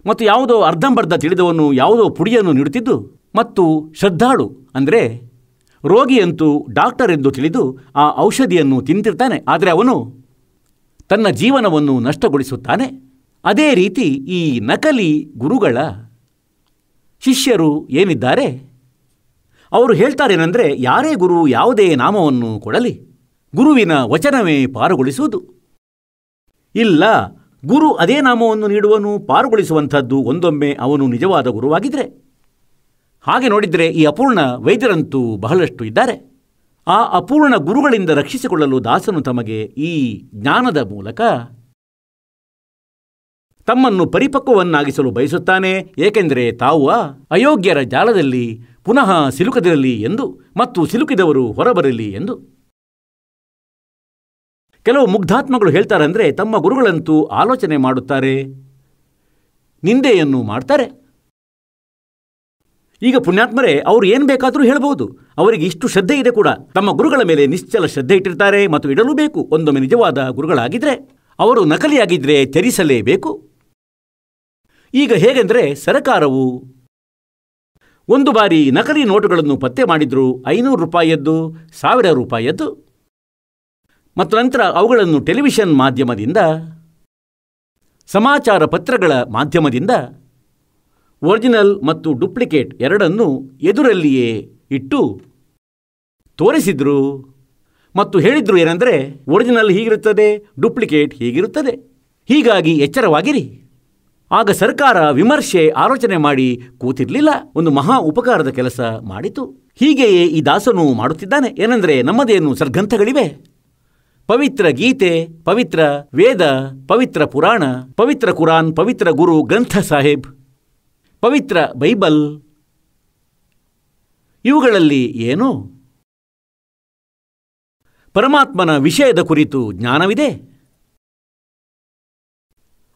ಮತ್ತು ಯಾವುದೋ ಅರ್ಧಂಬರ್ಧ ತಿಳಿದವನು ಯಾವುದೋ ಪುಡಿಯನ್ನು ನೀಡುತ್ತಿದ್ದು, ಮತ್ತು ಶ್ರದ್ಧಾಳು ಅಂದರೆ ರೋಗಿಯಂತೂ ಡಾಕ್ಟರ್ ಎಂದು ತಿಳಿದು ಆ ಔಷಧಿಯನ್ನು ತಿಂತಿರ್ತಾನೆ, ಆದರೆ ಅವನು ತನ್ನ ಜೀವನವನ್ನು ನಷ್ಟಗೊಳಿಸುತ್ತಾನೆ. ಅದೇ ರೀತಿ ಈ ನಕಲಿ ಗುರುಗಳ ಶಿಷ್ಯರು ಏನಿದ್ದಾರೆ ಅವರು ಹೇಳ್ತಾರೇನೆಂದರೆ, ಯಾರೇ ಗುರು ಯಾವುದೇ ನಾಮವನ್ನು ಕೊಡಲಿ, ಗುರುವಿನ ವಚನವೇ ಪಾರುಗೊಳಿಸುವುದು. ಇಲ್ಲ, ಗುರು ಅದೇ ನಾಮವನ್ನು ನೀಡುವನು, ಪಾರುಗೊಳಿಸುವಂಥದ್ದು ಒಂದೊಮ್ಮೆ ಅವನು ನಿಜವಾದ ಗುರುವಾಗಿದ್ದರೆ. ಹಾಗೆ ನೋಡಿದರೆ ಈ ಅಪೂರ್ಣ ವೈದ್ಯರಂತೂ ಬಹಳಷ್ಟು ಇದ್ದಾರೆ. ಆ ಅಪೂರ್ಣ ಗುರುಗಳಿಂದ ರಕ್ಷಿಸಿಕೊಳ್ಳಲು ದಾಸನು ತಮಗೆ ಈ ಜ್ಞಾನದ ಮೂಲಕ ತಮ್ಮನ್ನು ಪರಿಪಕ್ವವನ್ನಾಗಿಸಲು ಬಯಸುತ್ತಾನೆ. ಏಕೆಂದರೆ ತಾವು ಅಯೋಗ್ಯರ ಜಾಲದಲ್ಲಿ ಪುನಃ ಸಿಲುಕದಿರಲಿ ಎಂದು ಮತ್ತು ಸಿಲುಕಿದವರು ಹೊರಬರಲಿ ಎಂದು. ಕೆಲವು ಮುಗ್ಧಾತ್ಮಗಳು ಹೇಳ್ತಾರಂದರೆ, ತಮ್ಮ ಗುರುಗಳಂತೂ ಆಲೋಚನೆ ಮಾಡುತ್ತಾರೆ, ನಿಂದೆಯನ್ನು ಮಾಡ್ತಾರೆ. ಈಗ ಪುಣ್ಯಾತ್ಮರೇ ಅವರು ಏನು ಬೇಕಾದರೂ ಹೇಳಬಹುದು. ಅವರಿಗೆ ಇಷ್ಟು ಶ್ರದ್ಧೆ ಇದೆ ಕೂಡ. ತಮ್ಮ ಗುರುಗಳ ಮೇಲೆ ನಿಶ್ಚಲ ಶ್ರದ್ಧೆ ಇಟ್ಟಿರ್ತಾರೆ ಮತ್ತು ಇಡಲೂ ಬೇಕು. ಒಂದೊಮ್ಮೆ ನಿಜವಾದ ಗುರುಗಳಾಗಿದ್ದರೆ ಅವರು ನಕಲಿಯಾಗಿದ್ದರೆ ತ್ಯಜಿಸಲೇಬೇಕು. ಈಗ ಹೇಗೆಂದರೆ ಸರಕಾರವು ಒಂದು ಬಾರಿ ನಕಲಿ ನೋಟುಗಳನ್ನು ಪತ್ತೆ ಮಾಡಿದ್ರು, 500 ರೂಪಾಯಿಯದ್ದು, 1000 ರೂಪಾಯಿಯದ್ದು. ಮತ್ತು ನಂತರ ಅವುಗಳನ್ನು ಟೆಲಿವಿಷನ್ ಮಾಧ್ಯಮದಿಂದ, ಸಮಾಚಾರ ಪತ್ರಗಳ ಮಾಧ್ಯಮದಿಂದ ಒರಿಜಿನಲ್ ಮತ್ತು ಡೂಪ್ಲಿಕೇಟ್ ಎರಡನ್ನೂ ಎದುರಲ್ಲಿಯೇ ಇಟ್ಟು ತೋರಿಸಿದ್ರು ಮತ್ತು ಹೇಳಿದ್ರು ಏನೆಂದರೆ, ಒರಿಜಿನಲ್ ಹೀಗಿರುತ್ತದೆ, ಡೂಪ್ಲಿಕೇಟ್ ಹೀಗಿರುತ್ತದೆ. ಹೀಗಾಗಿ ಎಚ್ಚರವಾಗಿರಿ. ಆಗ ಸರ್ಕಾರ ವಿಮರ್ಶೆ ಆಲೋಚನೆ ಮಾಡಿ ಕೂತಿರಲಿಲ್ಲ. ಒಂದು ಮಹಾ ಉಪಕಾರದ ಕೆಲಸ ಮಾಡಿತು. ಹೀಗೆಯೇ ಈ ದಾಸನು ಮಾಡುತ್ತಿದ್ದಾನೆ. ಏನೆಂದರೆ, ನಮ್ಮದೇನು ಸರ್ಗಂಥಗಳಿವೆ. ಪವಿತ್ರ ಗೀತೆ, ಪವಿತ್ರ ವೇದ, ಪವಿತ್ರ ಪುರಾಣ, ಪವಿತ್ರ ಕುರಾನ್, ಪವಿತ್ರ ಗುರು ಗ್ರಂಥ ಸಾಹೇಬ್, ಪವಿತ್ರ ಬೈಬಲ್. ಇವುಗಳಲ್ಲಿ ಏನು ಪರಮಾತ್ಮನ ವಿಷಯದ ಕುರಿತು ಜ್ಞಾನವಿದೆ.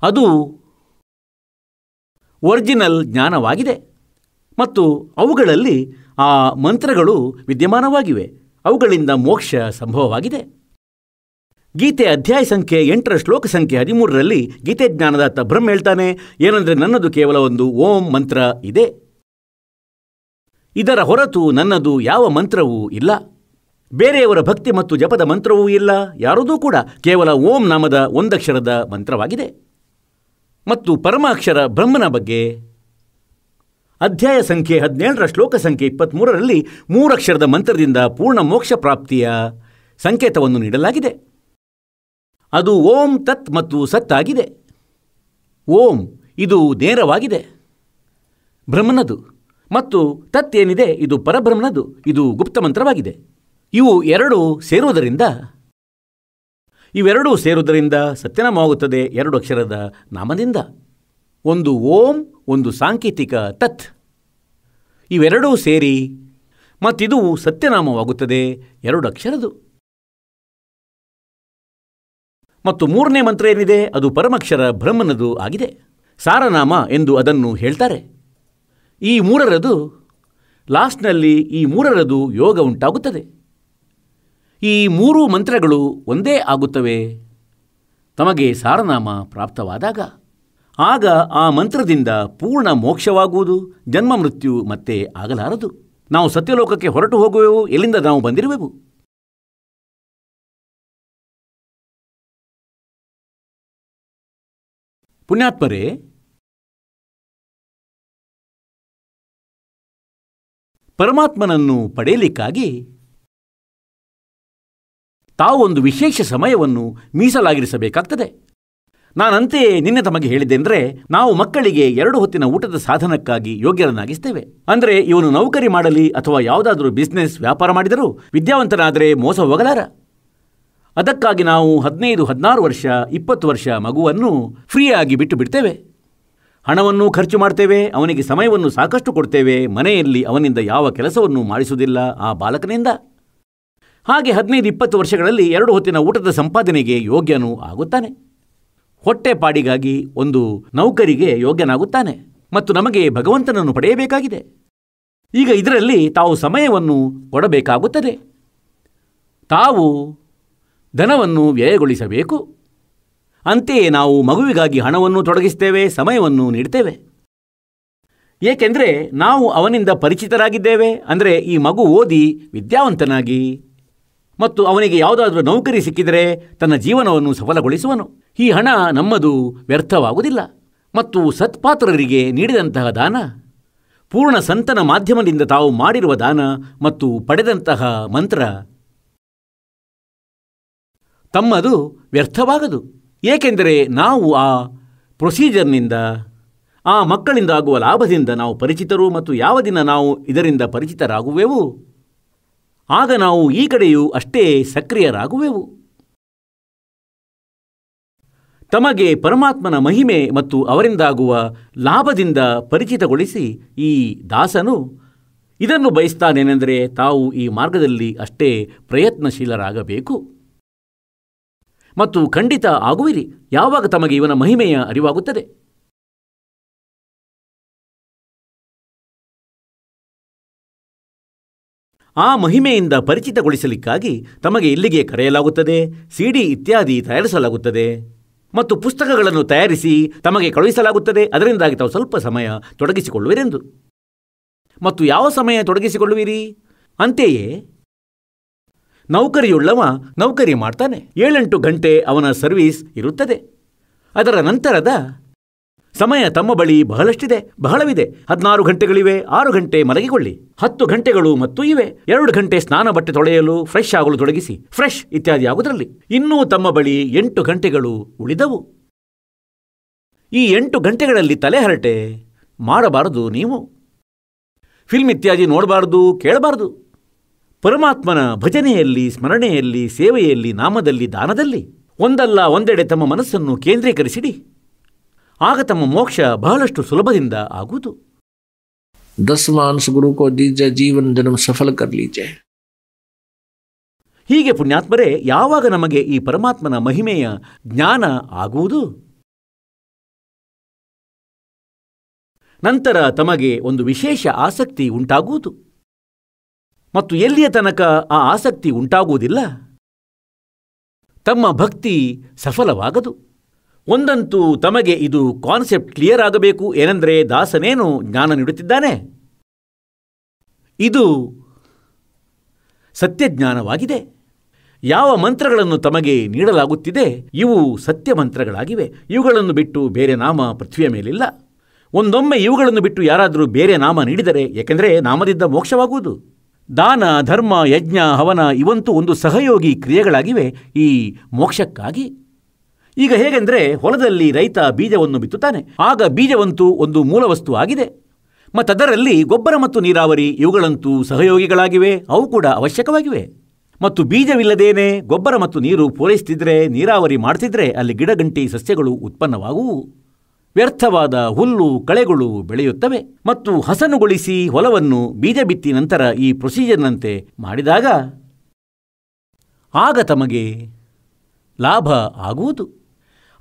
ಅದು ಒರಿಜಿನಲ್ ಜ್ಞಾನವಾಗಿದೆ ಮತ್ತು ಅವುಗಳಲ್ಲಿ ಆ ಮಂತ್ರಗಳು ವಿದ್ಯಮಾನವಾಗಿವೆ. ಅವುಗಳಿಂದ ಮೋಕ್ಷ ಸಂಭವವಾಗಿದೆ. ಗೀತೆ ಅಧ್ಯಾಯ ಸಂಖ್ಯೆ 8ರ ಶ್ಲೋಕ ಸಂಖ್ಯೆ 13ರಲ್ಲಿ ಗೀತೆ ಜ್ಞಾನದಾತ ಬ್ರಹ್ಮ ಹೇಳ್ತಾನೆ ಏನಂದರೆ, ನನ್ನದು ಕೇವಲ ಒಂದು ಓಂ ಮಂತ್ರ ಇದೆ. ಇದರ ಹೊರತು ನನ್ನದು ಯಾವ ಮಂತ್ರವೂ ಇಲ್ಲ. ಬೇರೆಯವರ ಭಕ್ತಿ ಮತ್ತು ಜಪದ ಮಂತ್ರವೂ ಇಲ್ಲ. ಯಾರದೂ ಕೂಡ ಕೇವಲ ಓಂ ನಾಮದ ಒಂದಕ್ಷರದ ಮಂತ್ರವಾಗಿದೆ. ಮತ್ತು ಪರಮಾಕ್ಷರ ಬ್ರಹ್ಮನ ಬಗ್ಗೆ ಅಧ್ಯಾಯ ಸಂಖ್ಯೆ 17ರ ಶ್ಲೋಕ ಸಂಖ್ಯೆ 23ರಲ್ಲಿ 3 ಅಕ್ಷರದ ಮಂತ್ರದಿಂದ ಪೂರ್ಣ ಮೋಕ್ಷ ಪ್ರಾಪ್ತಿಯ ಸಂಕೇತವನ್ನು ನೀಡಲಾಗಿದೆ. ಅದು ಓಂ ತತ್ ಮತ್ತು ಸತ್ ಆಗಿದೆ. ಓಂ ಇದು ನೇರವಾಗಿದೆ, ಬ್ರಹ್ಮನದು, ಮತ್ತು ತತ್ ಏನಿದೆ ಇದು ಪರಬ್ರಹ್ಮನದು, ಇದು ಗುಪ್ತ ಮಂತ್ರವಾಗಿದೆ. ಇವೆರಡೂ ಸೇರುವುದರಿಂದ ಸತ್ಯನಾಮವಾಗುತ್ತದೆ 2 ಅಕ್ಷರದ ನಾಮದಿಂದ. ಒಂದು ಓಂ, ಒಂದು ಸಾಂಕೇತಿಕ ತತ್. ಇವೆರಡೂ ಸೇರಿ ಮತ್ತಿದು ಸತ್ಯನಾಮವಾಗುತ್ತದೆ 2 ಅಕ್ಷರದು. ಮತ್ತು 3ನೇ ಮಂತ್ರ ಏನಿದೆ ಅದು ಪರಮಾಕ್ಷರ ಬ್ರಹ್ಮನದು ಆಗಿದೆ. ಸಾರನಾಮ ಎಂದು ಅದನ್ನು ಹೇಳ್ತಾರೆ. ಈ 3ರದು ಲಾಸ್ಟ್ನಲ್ಲಿ ಈ 3ರದು ಯೋಗ ಉಂಟಾಗುತ್ತದೆ. ಈ 3 ಮಂತ್ರಗಳು ಒಂದೇ ಆಗುತ್ತವೆ ತಮಗೆ ಸಾರನಾಮ ಪ್ರಾಪ್ತವಾದಾಗ. ಆಗ ಆ ಮಂತ್ರದಿಂದ ಪೂರ್ಣ ಮೋಕ್ಷವಾಗುವುದು. ಜನ್ಮ ಮೃತ್ಯು ಮತ್ತೆ ಆಗಲಾರದು. ನಾವು ಸತ್ಯಲೋಕಕ್ಕೆ ಹೊರಟು ಹೋಗುವೆವು. ಎಲ್ಲಿಂದ ನಾವು ಬಂದಿರುವೆವು? ಪುಣ್ಯಾತ್ಮರೇ, ಪರಮಾತ್ಮನನ್ನು ಪಡೆಯಲಿಕ್ಕಾಗಿ ತಾವು ಒಂದು ವಿಶೇಷ ಸಮಯವನ್ನು ಮೀಸಲಾಗಿರಿಸಬೇಕಾಗ್ತದೆ. ನಾನಂತೆಯೇ ನಿನ್ನೆ ತಮಗೆ ಹೇಳಿದ್ದೆಂದರೆ, ನಾವು ಮಕ್ಕಳಿಗೆ 2 ಹೊತ್ತಿನ ಊಟದ ಸಾಧನಕ್ಕಾಗಿ ಯೋಗ್ಯರನ್ನಾಗಿಸ್ತೇವೆ. ಅಂದರೆ ಇವನು ನೌಕರಿ ಮಾಡಲಿ ಅಥವಾ ಯಾವುದಾದ್ರೂ ಬಿಸ್ನೆಸ್ ವ್ಯಾಪಾರ ಮಾಡಿದರೂ ವಿದ್ಯಾವಂತನಾದರೆ ಮೋಸ ಹೋಗಲಾರ. ಅದಕ್ಕಾಗಿ ನಾವು 15, 16 ವರ್ಷ, 20 ವರ್ಷ ಮಗುವನ್ನು ಫ್ರೀಯಾಗಿ ಬಿಟ್ಟು ಬಿಡ್ತೇವೆ. ಹಣವನ್ನು ಖರ್ಚು ಮಾಡ್ತೇವೆ, ಅವನಿಗೆ ಸಮಯವನ್ನು ಸಾಕಷ್ಟು ಕೊಡ್ತೇವೆ. ಮನೆಯಲ್ಲಿ ಅವನಿಂದ ಯಾವ ಕೆಲಸವನ್ನು ಮಾಡಿಸುವುದಿಲ್ಲ ಆ ಬಾಲಕನಿಂದ. ಹಾಗೆ 15, 20 ವರ್ಷಗಳಲ್ಲಿ 2 ಹೊತ್ತಿನ ಊಟದ ಸಂಪಾದನೆಗೆ ಯೋಗ್ಯನೂ ಆಗುತ್ತಾನೆ. ಹೊಟ್ಟೆಪಾಡಿಗಾಗಿ ಒಂದು ನೌಕರಿಗೆ ಯೋಗ್ಯನಾಗುತ್ತಾನೆ. ಮತ್ತು ನಮಗೆ ಭಗವಂತನನ್ನು ಪಡೆಯಬೇಕಾಗಿದೆ. ಈಗ ಇದರಲ್ಲಿ ತಾವು ಸಮಯವನ್ನು ಕೊಡಬೇಕಾಗುತ್ತದೆ. ತಾವು ಧನವನ್ನು ವ್ಯಯಗೊಳಿಸಬೇಕು. ಅಂತೆಯೇ ನಾವು ಮಗುವಿಗಾಗಿ ಹಣವನ್ನು ತೊಡಗಿಸ್ತೇವೆ, ಸಮಯವನ್ನು ನೀಡ್ತೇವೆ. ಏಕೆಂದರೆ ನಾವು ಅವನಿಂದ ಪರಿಚಿತರಾಗಿದ್ದೇವೆ. ಅಂದರೆ ಈ ಮಗು ಓದಿ ವಿದ್ಯಾವಂತನಾಗಿ ಮತ್ತು ಅವನಿಗೆ ಯಾವುದಾದ್ರೂ ನೌಕರಿ ಸಿಕ್ಕಿದರೆ ತನ್ನ ಜೀವನವನ್ನು ಸಫಲಗೊಳಿಸುವನು. ಈ ಹಣ ನಮ್ಮದು ವ್ಯರ್ಥವಾಗುವುದಿಲ್ಲ. ಮತ್ತು ಸತ್ಪಾತ್ರರಿಗೆ ನೀಡಿದಂತಹ ದಾನ, ಪೂರ್ಣ ಸಂತನ ಮಾಧ್ಯಮದಿಂದ ತಾವು ಮಾಡಿರುವ ದಾನ ಮತ್ತು ಪಡೆದಂತಹ ಮಂತ್ರ ತಮ್ಮದು ವ್ಯರ್ಥವಾಗದು. ಏಕೆಂದರೆ ನಾವು ಆ ಪ್ರೊಸೀಜರ್ನಿಂದ, ಆ ಮಕ್ಕಳಿಂದ ಆಗುವ ಲಾಭದಿಂದ ನಾವು ಪರಿಚಿತರು. ಮತ್ತು ಯಾವ ದಿನ ನಾವು ಇದರಿಂದ ಪರಿಚಿತರಾಗುವೆವು ಆಗ ನಾವು ಈ ಕಡೆಯೂ ಅಷ್ಟೇ ಸಕ್ರಿಯರಾಗುವೆವು. ತಮಗೆ ಪರಮಾತ್ಮನ ಮಹಿಮೆ ಮತ್ತು ಅವರಿಂದಾಗುವ ಲಾಭದಿಂದ ಪರಿಚಿತಗೊಳಿಸಿ ಈ ದಾಸನು ಇದನ್ನು ಬಯಸ್ತಾನೇನೆಂದರೆ, ತಾವು ಈ ಮಾರ್ಗದಲ್ಲಿ ಅಷ್ಟೇ ಪ್ರಯತ್ನಶೀಲರಾಗಬೇಕು. ಮತ್ತು ಖಂಡಿತ ಆಗುವಿರಿ ಯಾವಾಗ ತಮಗೆ ಇವನ ಮಹಿಮೆಯ ಅರಿವಾಗುತ್ತದೆ. ಆ ಮಹಿಮೆಯಿಂದ ಪರಿಚಿತಗೊಳಿಸಲಿಕ್ಕಾಗಿ ತಮಗೆ ಇಲ್ಲಿಗೆ ಕರೆಯಲಾಗುತ್ತದೆ, ಸಿಡಿ ಇತ್ಯಾದಿ ತಯಾರಿಸಲಾಗುತ್ತದೆ ಮತ್ತು ಪುಸ್ತಕಗಳನ್ನು ತಯಾರಿಸಿ ತಮಗೆ ಕಳುಹಿಸಲಾಗುತ್ತದೆ. ಅದರಿಂದಾಗಿ ತಾವು ಸ್ವಲ್ಪ ಸಮಯ ತೊಡಗಿಸಿಕೊಳ್ಳುವಿರೆಂದು. ಮತ್ತು ಯಾವ ಸಮಯ ತೊಡಗಿಸಿಕೊಳ್ಳುವಿರಿ? ಅಂತೆಯೇ ನೌಕರಿಯುಳ್ಳವ ನೌಕರಿ ಮಾಡ್ತಾನೆ, 7-8 ಗಂಟೆ ಅವನ ಸರ್ವೀಸ್ ಇರುತ್ತದೆ. ಅದರ ನಂತರದ ಸಮಯ ತಮ್ಮ ಬಳಿ ಬಹಳವಿದೆ. 16 ಗಂಟೆಗಳಿವೆ. 6 ಗಂಟೆ ಮಲಗಿಕೊಳ್ಳಿ, 10 ಗಂಟೆಗಳು ಮತ್ತು ಇವೆ. 2 ಗಂಟೆ ಸ್ನಾನ ಬಟ್ಟೆ ತೊಳೆಯಲು, ಫ್ರೆಶ್ ಆಗಲು ತೊಡಗಿಸಿ, ಫ್ರೆಶ್ ಇತ್ಯಾದಿ ಆಗುವುದರಲ್ಲಿ. ಇನ್ನೂ ತಮ್ಮ ಬಳಿ 8 ಗಂಟೆಗಳು ಉಳಿದವು. ಈ 8 ಗಂಟೆಗಳಲ್ಲಿ ತಲೆಹರಟೆ ಮಾಡಬಾರದು. ನೀವು ಫಿಲ್ಮ್ ಇತ್ಯಾದಿ ನೋಡಬಾರದು, ಕೇಳಬಾರದು. ಪರಮಾತ್ಮನ ಭಜನೆಯಲ್ಲಿ, ಸ್ಮರಣೆಯಲ್ಲಿ, ಸೇವೆಯಲ್ಲಿ, ನಾಮದಲ್ಲಿ, ದಾನದಲ್ಲಿ ಒಂದಲ್ಲ ಒಂದೆಡೆ ತಮ್ಮ ಮನಸ್ಸನ್ನು ಕೇಂದ್ರೀಕರಿಸಿಡಿ. ಆಗ ತಮ್ಮ ಮೋಕ್ಷ ಬಹಳಷ್ಟು ಸುಲಭದಿಂದ ಆಗುವುದು. 10 मांस गुरु को दीजिए, जीवन जन्म सफल कर लीजिए. ಹೀಗೆ ಪುಣ್ಯಾತ್ಮರೇ, ಯಾವಾಗ ನಮಗೆ ಈ ಪರಮಾತ್ಮನ ಮಹಿಮೆಯ ಜ್ಞಾನ ಆಗುವುದು, ನಂತರ ತಮಗೆ ಒಂದು ವಿಶೇಷ ಆಸಕ್ತಿ ಉಂಟಾಗುವುದು. ಮತ್ತು ಎಲ್ಲಿಯ ತನಕ ಆ ಆಸಕ್ತಿ ಉಂಟಾಗುವುದಿಲ್ಲ, ತಮ್ಮ ಭಕ್ತಿ ಸಫಲವಾಗದು. ಒಂದಂತೂ ತಮಗೆ ಇದು ಕಾನ್ಸೆಪ್ಟ್ ಕ್ಲಿಯರ್ ಆಗಬೇಕು. ಏನೆಂದರೆ, ದಾಸನೇನು ಜ್ಞಾನ ನೀಡುತ್ತಿದ್ದಾನೆ, ಇದು ಸತ್ಯಜ್ಞಾನವಾಗಿದೆ. ಯಾವ ಮಂತ್ರಗಳನ್ನು ತಮಗೆ ನೀಡಲಾಗುತ್ತಿದೆ ಇವು ಸತ್ಯ ಮಂತ್ರಗಳಾಗಿವೆ. ಇವುಗಳನ್ನು ಬಿಟ್ಟು ಬೇರೆ ನಾಮ ಪೃಥ್ವಿಯ ಮೇಲಿಲ್ಲ. ಒಂದೊಮ್ಮೆ ಇವುಗಳನ್ನು ಬಿಟ್ಟು ಯಾರಾದರೂ ಬೇರೆ ನಾಮ ನೀಡಿದರೆ, ಏಕೆಂದರೆ ನಾಮದಿಂದ ಮೋಕ್ಷವಾಗುವುದು. ದಾನ, ಧರ್ಮ, ಯಜ್ಞ, ಹವನ ಇವಂತೂ ಒಂದು ಸಹಯೋಗಿ ಕ್ರಿಯೆಗಳಾಗಿವೆ ಈ ಮೋಕ್ಷಕ್ಕಾಗಿ. ಈಗ ಹೇಗೆಂದರೆ, ಹೊಲದಲ್ಲಿ ರೈತ ಬೀಜವನ್ನು ಬಿತ್ತುತ್ತಾನೆ, ಆಗ ಬೀಜವಂತೂ ಒಂದು ಮೂಲವಸ್ತು ಆಗಿದೆ. ಮತ್ತದರಲ್ಲಿ ಗೊಬ್ಬರ ಮತ್ತು ನೀರಾವರಿ ಇವುಗಳಂತೂ ಸಹಯೋಗಿಗಳಾಗಿವೆ, ಅವು ಕೂಡ ಅವಶ್ಯಕವಾಗಿವೆ. ಮತ್ತು ಬೀಜವಿಲ್ಲದೇನೆ ಗೊಬ್ಬರ ಮತ್ತು ನೀರು ಪೂರೈಸುತ್ತಿದ್ದರೆ, ನೀರಾವರಿ ಮಾಡ್ತಿದ್ರೆ ಅಲ್ಲಿ ಗಿಡಗಂಟಿ ಸಸ್ಯಗಳು ಉತ್ಪನ್ನವಾಗುವು. ವ್ಯರ್ಥವಾದ ಹುಲ್ಲು ಕಳೆಗಳು ಬೆಳೆಯುತ್ತವೆ. ಮತ್ತು ಹಸನುಗೊಳಿಸಿ ಹೊಲವನ್ನು ಬೀಜ ಬಿತ್ತಿ ನಂತರ ಈ ಪ್ರೊಸೀಜರ್ನಂತೆ ಮಾಡಿದಾಗ ಆಗ ತಮಗೆ ಲಾಭ ಆಗುವುದು.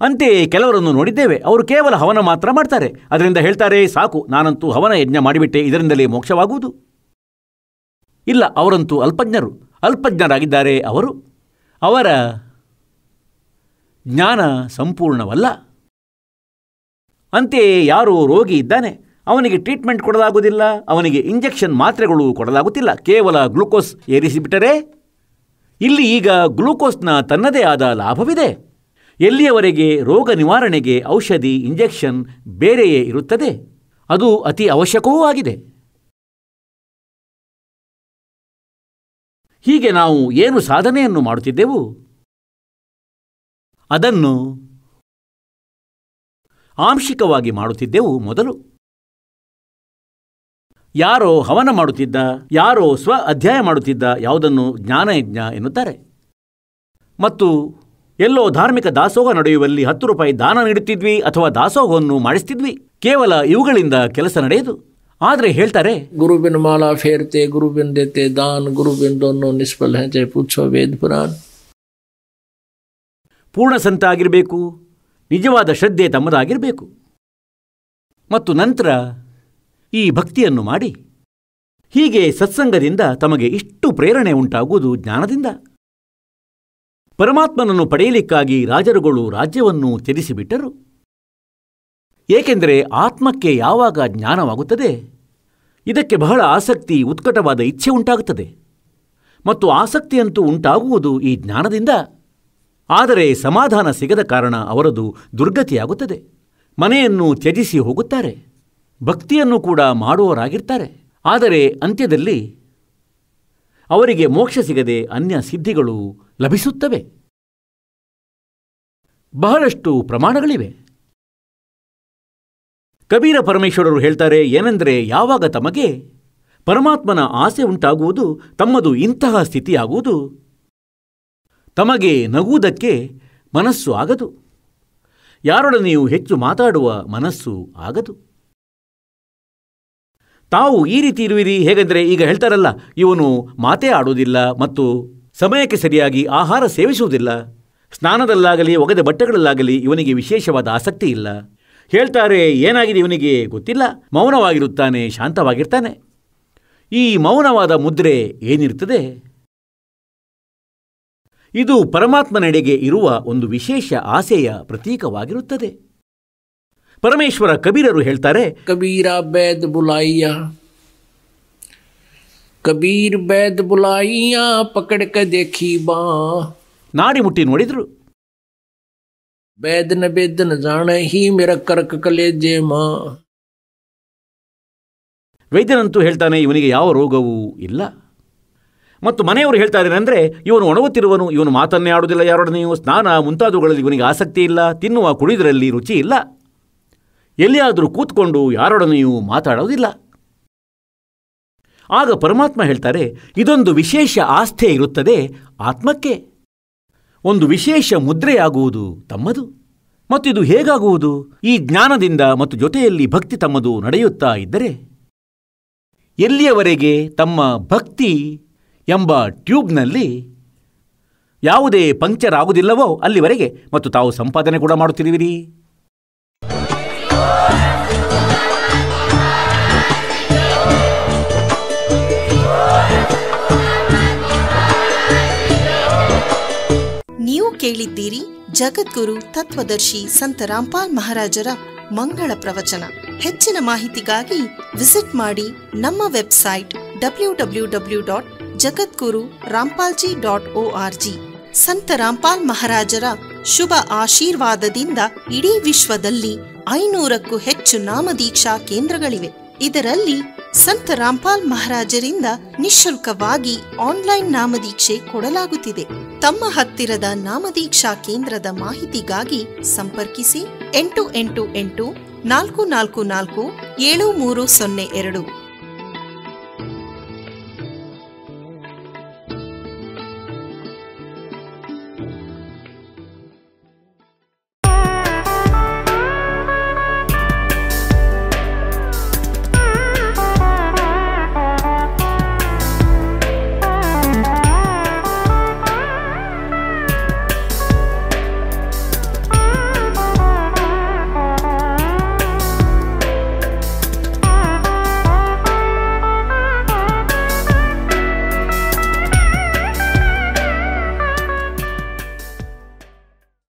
ಅಂತೆಯೇ ಕೆಲವರನ್ನು ನೋಡಿದ್ದೇವೆ, ಅವರು ಕೇವಲ ಹವನ ಮಾತ್ರ ಮಾಡ್ತಾರೆ. ಅದರಿಂದ ಹೇಳ್ತಾರೆ, ಸಾಕು ನಾನಂತೂ ಹವನ ಯಜ್ಞ ಮಾಡಿಬಿಟ್ಟೆ, ಇದರಿಂದಲೇ ಮೋಕ್ಷವಾಗುವುದು. ಇಲ್ಲ, ಅವರಂತೂ ಅಲ್ಪಜ್ಞರಾಗಿದ್ದಾರೆ. ಅವರ ಜ್ಞಾನ ಸಂಪೂರ್ಣವಲ್ಲ. ಅಂತೆಯೇ ಯಾರೋ ರೋಗಿ ಇದ್ದಾನೆ, ಅವನಿಗೆ ಟ್ರೀಟ್ಮೆಂಟ್ ಕೊಡಲಾಗುವುದಿಲ್ಲ, ಅವನಿಗೆ ಇಂಜೆಕ್ಷನ್ ಮಾತ್ರೆಗಳು ಕೊಡಲಾಗುತ್ತಿಲ್ಲ, ಕೇವಲ ಗ್ಲೂಕೋಸ್ ಏರಿಸಿಬಿಟ್ಟರೆ. ಇಲ್ಲಿ ಈಗ ಗ್ಲೂಕೋಸ್ನ ತನ್ನದೇ ಆದ ಲಾಭವಿದೆ. ಎಲ್ಲಿಯವರೆಗೆ ರೋಗ ನಿವಾರಣೆಗೆ ಔಷಧಿ, ಇಂಜೆಕ್ಷನ್ ಬೇರೆಯೇ ಇರುತ್ತದೆ, ಅದು ಅತಿ ಅವಶ್ಯಕವೂ ಆಗಿದೆ. ಹೀಗೆ ನಾವು ಏನು ಸಾಧನೆಯನ್ನು ಮಾಡುತ್ತಿದ್ದೆವು ಅದನ್ನು ಆಂಶಿಕವಾಗಿ ಮಾಡುತ್ತಿದ್ದೆವು. ಮೊದಲು ಯಾರೋ ಹವನ ಮಾಡುತ್ತಿದ್ದ, ಯಾರೋ ಸ್ವ ಅಧ್ಯಾಯ ಮಾಡುತ್ತಿದ್ದ, ಯಾವುದನ್ನು ಜ್ಞಾನಯಜ್ಞ ಎನ್ನುತ್ತಾರೆ. ಮತ್ತು ಎಲ್ಲೋ ಧಾರ್ಮಿಕ ದಾಸೋಹ ನಡೆಯುವಲ್ಲಿ 10 ರೂಪಾಯಿ ದಾನ ನೀಡುತ್ತಿದ್ವಿ ಅಥವಾ ದಾಸೋಹವನ್ನು ಮಾಡಿಸ್ತಿದ್ವಿ. ಕೇವಲ ಇವುಗಳಿಂದ ಕೆಲಸ ನಡೆಯದು. ಆದರೆ ಹೇಳ್ತಾರೆ, ಗುರುಬಿನ್ ಮಾಲಾ ಫೇರ್ತೆ, ಗುರುಬಿನ್ ದೇತೆ ದಾನ್, ಗುರುಬಿನ್ ದೋನೋ ನಿಷ್ಫಲ ಹೈ, ಜೈ ಪೂಛೋ ವೇದ ಪುರಾಣ. ಪೂರ್ಣ ಸಂತ ಆಗಿರಬೇಕು, ನಿಜವಾದ ಶ್ರದ್ಧೆ ತಮ್ಮದಾಗಿರಬೇಕು. ಮತ್ತು ನಂತರ ಈ ಭಕ್ತಿಯನ್ನು ಮಾಡಿ. ಹೀಗೆ ಸತ್ಸಂಗದಿಂದ ತಮಗೆ ಇಷ್ಟು ಪ್ರೇರಣೆ ಉಂಟಾಗುವುದು ಜ್ಞಾನದಿಂದ. ಪರಮಾತ್ಮನನ್ನು ಪಡೆಯಲಿಕ್ಕಾಗಿ ರಾಜರುಗಳು ರಾಜ್ಯವನ್ನು ತ್ಯಜಿಸಿಬಿಟ್ಟರು. ಏಕೆಂದರೆ ಆತ್ಮಕ್ಕೆ ಯಾವಾಗ ಜ್ಞಾನವಾಗುತ್ತದೆ, ಇದಕ್ಕೆ ಬಹಳ ಆಸಕ್ತಿ, ಉತ್ಕಟವಾದ ಇಚ್ಛೆ ಉಂಟಾಗುತ್ತದೆ. ಮತ್ತು ಆಸಕ್ತಿಯಂತೂ ಉಂಟಾಗುವುದು ಈ ಜ್ಞಾನದಿಂದ. ಆದರೆ ಸಮಾಧಾನ ಸಿಗದ ಕಾರಣ ಅವರದು ದುರ್ಗತಿಯಾಗುತ್ತದೆ. ಮನೆಯನ್ನು ತ್ಯಜಿಸಿ ಹೋಗುತ್ತಾರೆ, ಭಕ್ತಿಯನ್ನು ಕೂಡ ಮಾಡುವವರಾಗಿರ್ತಾರೆ. ಆದರೆ ಅಂತ್ಯದಲ್ಲಿ ಅವರಿಗೆ ಮೋಕ್ಷ ಸಿಗದೆ ಅನ್ಯ ಸಿದ್ಧಿಗಳು ಲಭಿಸುತ್ತವೆ. ಬಹಳಷ್ಟು ಪ್ರಮಾಣಗಳಿವೆ. ಕಬೀರ ಪರಮೇಶ್ವರರು ಹೇಳ್ತಾರೆ, ಏನೆಂದರೆ ಯಾವಾಗ ತಮಗೆ ಪರಮಾತ್ಮನ ಆಸೆ ಉಂಟಾಗುವುದು, ತಮ್ಮದು ಇಂತಹ ಸ್ಥಿತಿಯಾಗುವುದು, ತಮಗೆ ನಗುವುದಕ್ಕೆ ಮನಸ್ಸು ಆಗದು, ಯಾರೊಡನೆಯೂ ಹೆಚ್ಚು ಮಾತಾಡುವ ಮನಸ್ಸು ಆಗದು. ತಾವು ಈ ರೀತಿ ಇರುವಿರಿ. ಹೇಗೆಂದರೆ ಈಗ ಹೇಳ್ತಾರಲ್ಲ, ಇವನು ಮಾತೇ ಆಡುವುದಿಲ್ಲ ಮತ್ತು ಸಮಯಕ್ಕೆ ಸರಿಯಾಗಿ ಆಹಾರ ಸೇವಿಸುವುದಿಲ್ಲ, ಸ್ನಾನದಲ್ಲಾಗಲಿ ಒಗೆದ ಬಟ್ಟೆಗಳಲ್ಲಾಗಲಿ ಇವನಿಗೆ ವಿಶೇಷವಾದ ಆಸಕ್ತಿ ಇಲ್ಲ. ಹೇಳ್ತಾರೆ, ಏನಾಗಿದೆ ಇವನಿಗೆ ಗೊತ್ತಿಲ್ಲ, ಮೌನವಾಗಿರುತ್ತಾನೆ, ಶಾಂತವಾಗಿರ್ತಾನೆ. ಈ ಮೌನವಾದ ಮುದ್ರೆ ಏನಿರ್ತದೆ? ಇದು ಪರಮಾತ್ಮನೆಡೆಗೆ ಇರುವ ಒಂದು ವಿಶೇಷ ಆಸೆಯ ಪ್ರತೀಕವಾಗಿರುತ್ತದೆ. ಪರಮೇಶ್ವರ ಕಬೀರರು ಹೇಳ್ತಾರೆ, ಕಬೀರ ಬೇದ್ ಬುಲಾಯಿಯ, ಕಬೀರ್ ಬೇದ್ ಬುಲಾಯಿಯ ಪಕಡ್ಕ ದೇಖಿ ಬಾ. ನಾಡಿ ಮುಟ್ಟಿ ನೋಡಿದ್ರು. ಬೇದನ ಬೇದನ ಜಾಣ ಹಿ ಮೇರ ಕರಕ ಕಲೇಜೆ ಮಾ. ವೈದ್ಯನಂತೂ ಹೇಳ್ತಾನೆ, ಇವನಿಗೆ ಯಾವ ರೋಗವೂ ಇಲ್ಲ. ಮತ್ತು ಮನೆಯವರು ಹೇಳ್ತಾರೆ ಅಂದರೆ, ಇವನು ಒಣಗುತ್ತಿರುವನು, ಇವನು ಮಾತನ್ನೇ ಆಡುವುದಿಲ್ಲ, ಯಾರೊಡನೆಯೂ ಸ್ನಾನ ಮುಂತಾದವುಗಳಲ್ಲಿ ಇವನಿಗೆ ಆಸಕ್ತಿ ಇಲ್ಲ, ತಿನ್ನುವ ಕುಡಿಯುವುದರಲ್ಲಿ ರುಚಿ ಇಲ್ಲ, ಎಲ್ಲಿಯಾದರೂ ಕೂತ್ಕೊಂಡು ಯಾರೊಡನೆಯೂ ಮಾತಾಡೋದಿಲ್ಲ. ಆಗ ಪರಮಾತ್ಮ ಹೇಳ್ತಾರೆ, ಇದೊಂದು ವಿಶೇಷ ಆಸ್ಥೆ ಇರುತ್ತದೆ ಆತ್ಮಕ್ಕೆ, ಒಂದು ವಿಶೇಷ ಮುದ್ರೆಯಾಗುವುದು ತಮ್ಮದು. ಮತ್ತು ಇದು ಹೇಗಾಗುವುದು? ಈ ಜ್ಞಾನದಿಂದ ಮತ್ತು ಜೊತೆಯಲ್ಲಿ ಭಕ್ತಿ ತಮ್ಮದು ನಡೆಯುತ್ತಾ ಇದ್ದರೆ, ಎಲ್ಲಿಯವರೆಗೆ ತಮ್ಮ ಭಕ್ತಿ ಎಂಬ ಟ್ಯೂಬ್ನಲ್ಲಿ ಯಾವುದೇ ಪಂಕ್ಚರ್ ಆಗುವುದಿಲ್ಲವೋ ಅಲ್ಲಿವರೆಗೆ ಮತ್ತು ತಾವು ಸಂಪಾದನೆ ಕೂಡ ಮಾಡುತ್ತಿರುವಿರಿ. ನೀವು ಕೇಳಿದ್ದೀರಿ ಜಗದ್ಗುರು ತತ್ವದರ್ಶಿ ಸಂತ ರಾಮ್ಪಾಲ್ ಮಹಾರಾಜರ ಮಂಗಳ ಪ್ರವಚನ. ಹೆಚ್ಚಿನ ಮಾಹಿತಿಗಾಗಿ ವಿಸಿಟ್ ಮಾಡಿ ನಮ್ಮ ವೆಬ್ಸೈಟ್ www.jagadguru-rampalji.org. ಸಂತ ರಾಮ್ಪಾಲ್ ಮಹಾರಾಜರ ಶುಭ ಆಶೀರ್ವಾದದಿಂದ ಇಡೀ ವಿಶ್ವದಲ್ಲಿ 500ಕ್ಕೂ ಹೆಚ್ಚು ನಾಮದೀಕ್ಷಾ ಕೇಂದ್ರಗಳಿವೆ. ಇದರಲ್ಲಿ ಸಂತ ರಾಮ್ಪಾಲ್ ಮಹಾರಾಜರಿಂದ ನಿಶುಲ್ಕವಾಗಿ ಆನ್ಲೈನ್ ನಾಮದೀಕ್ಷೆ ಕೊಡಲಾಗುತ್ತಿದೆ. ತಮ್ಮ ಹತ್ತಿರದ ನಾಮದೀಕ್ಷಾ ಕೇಂದ್ರದ ಮಾಹಿತಿಗಾಗಿ ಸಂಪರ್ಕಿಸಿ 888 444 7302.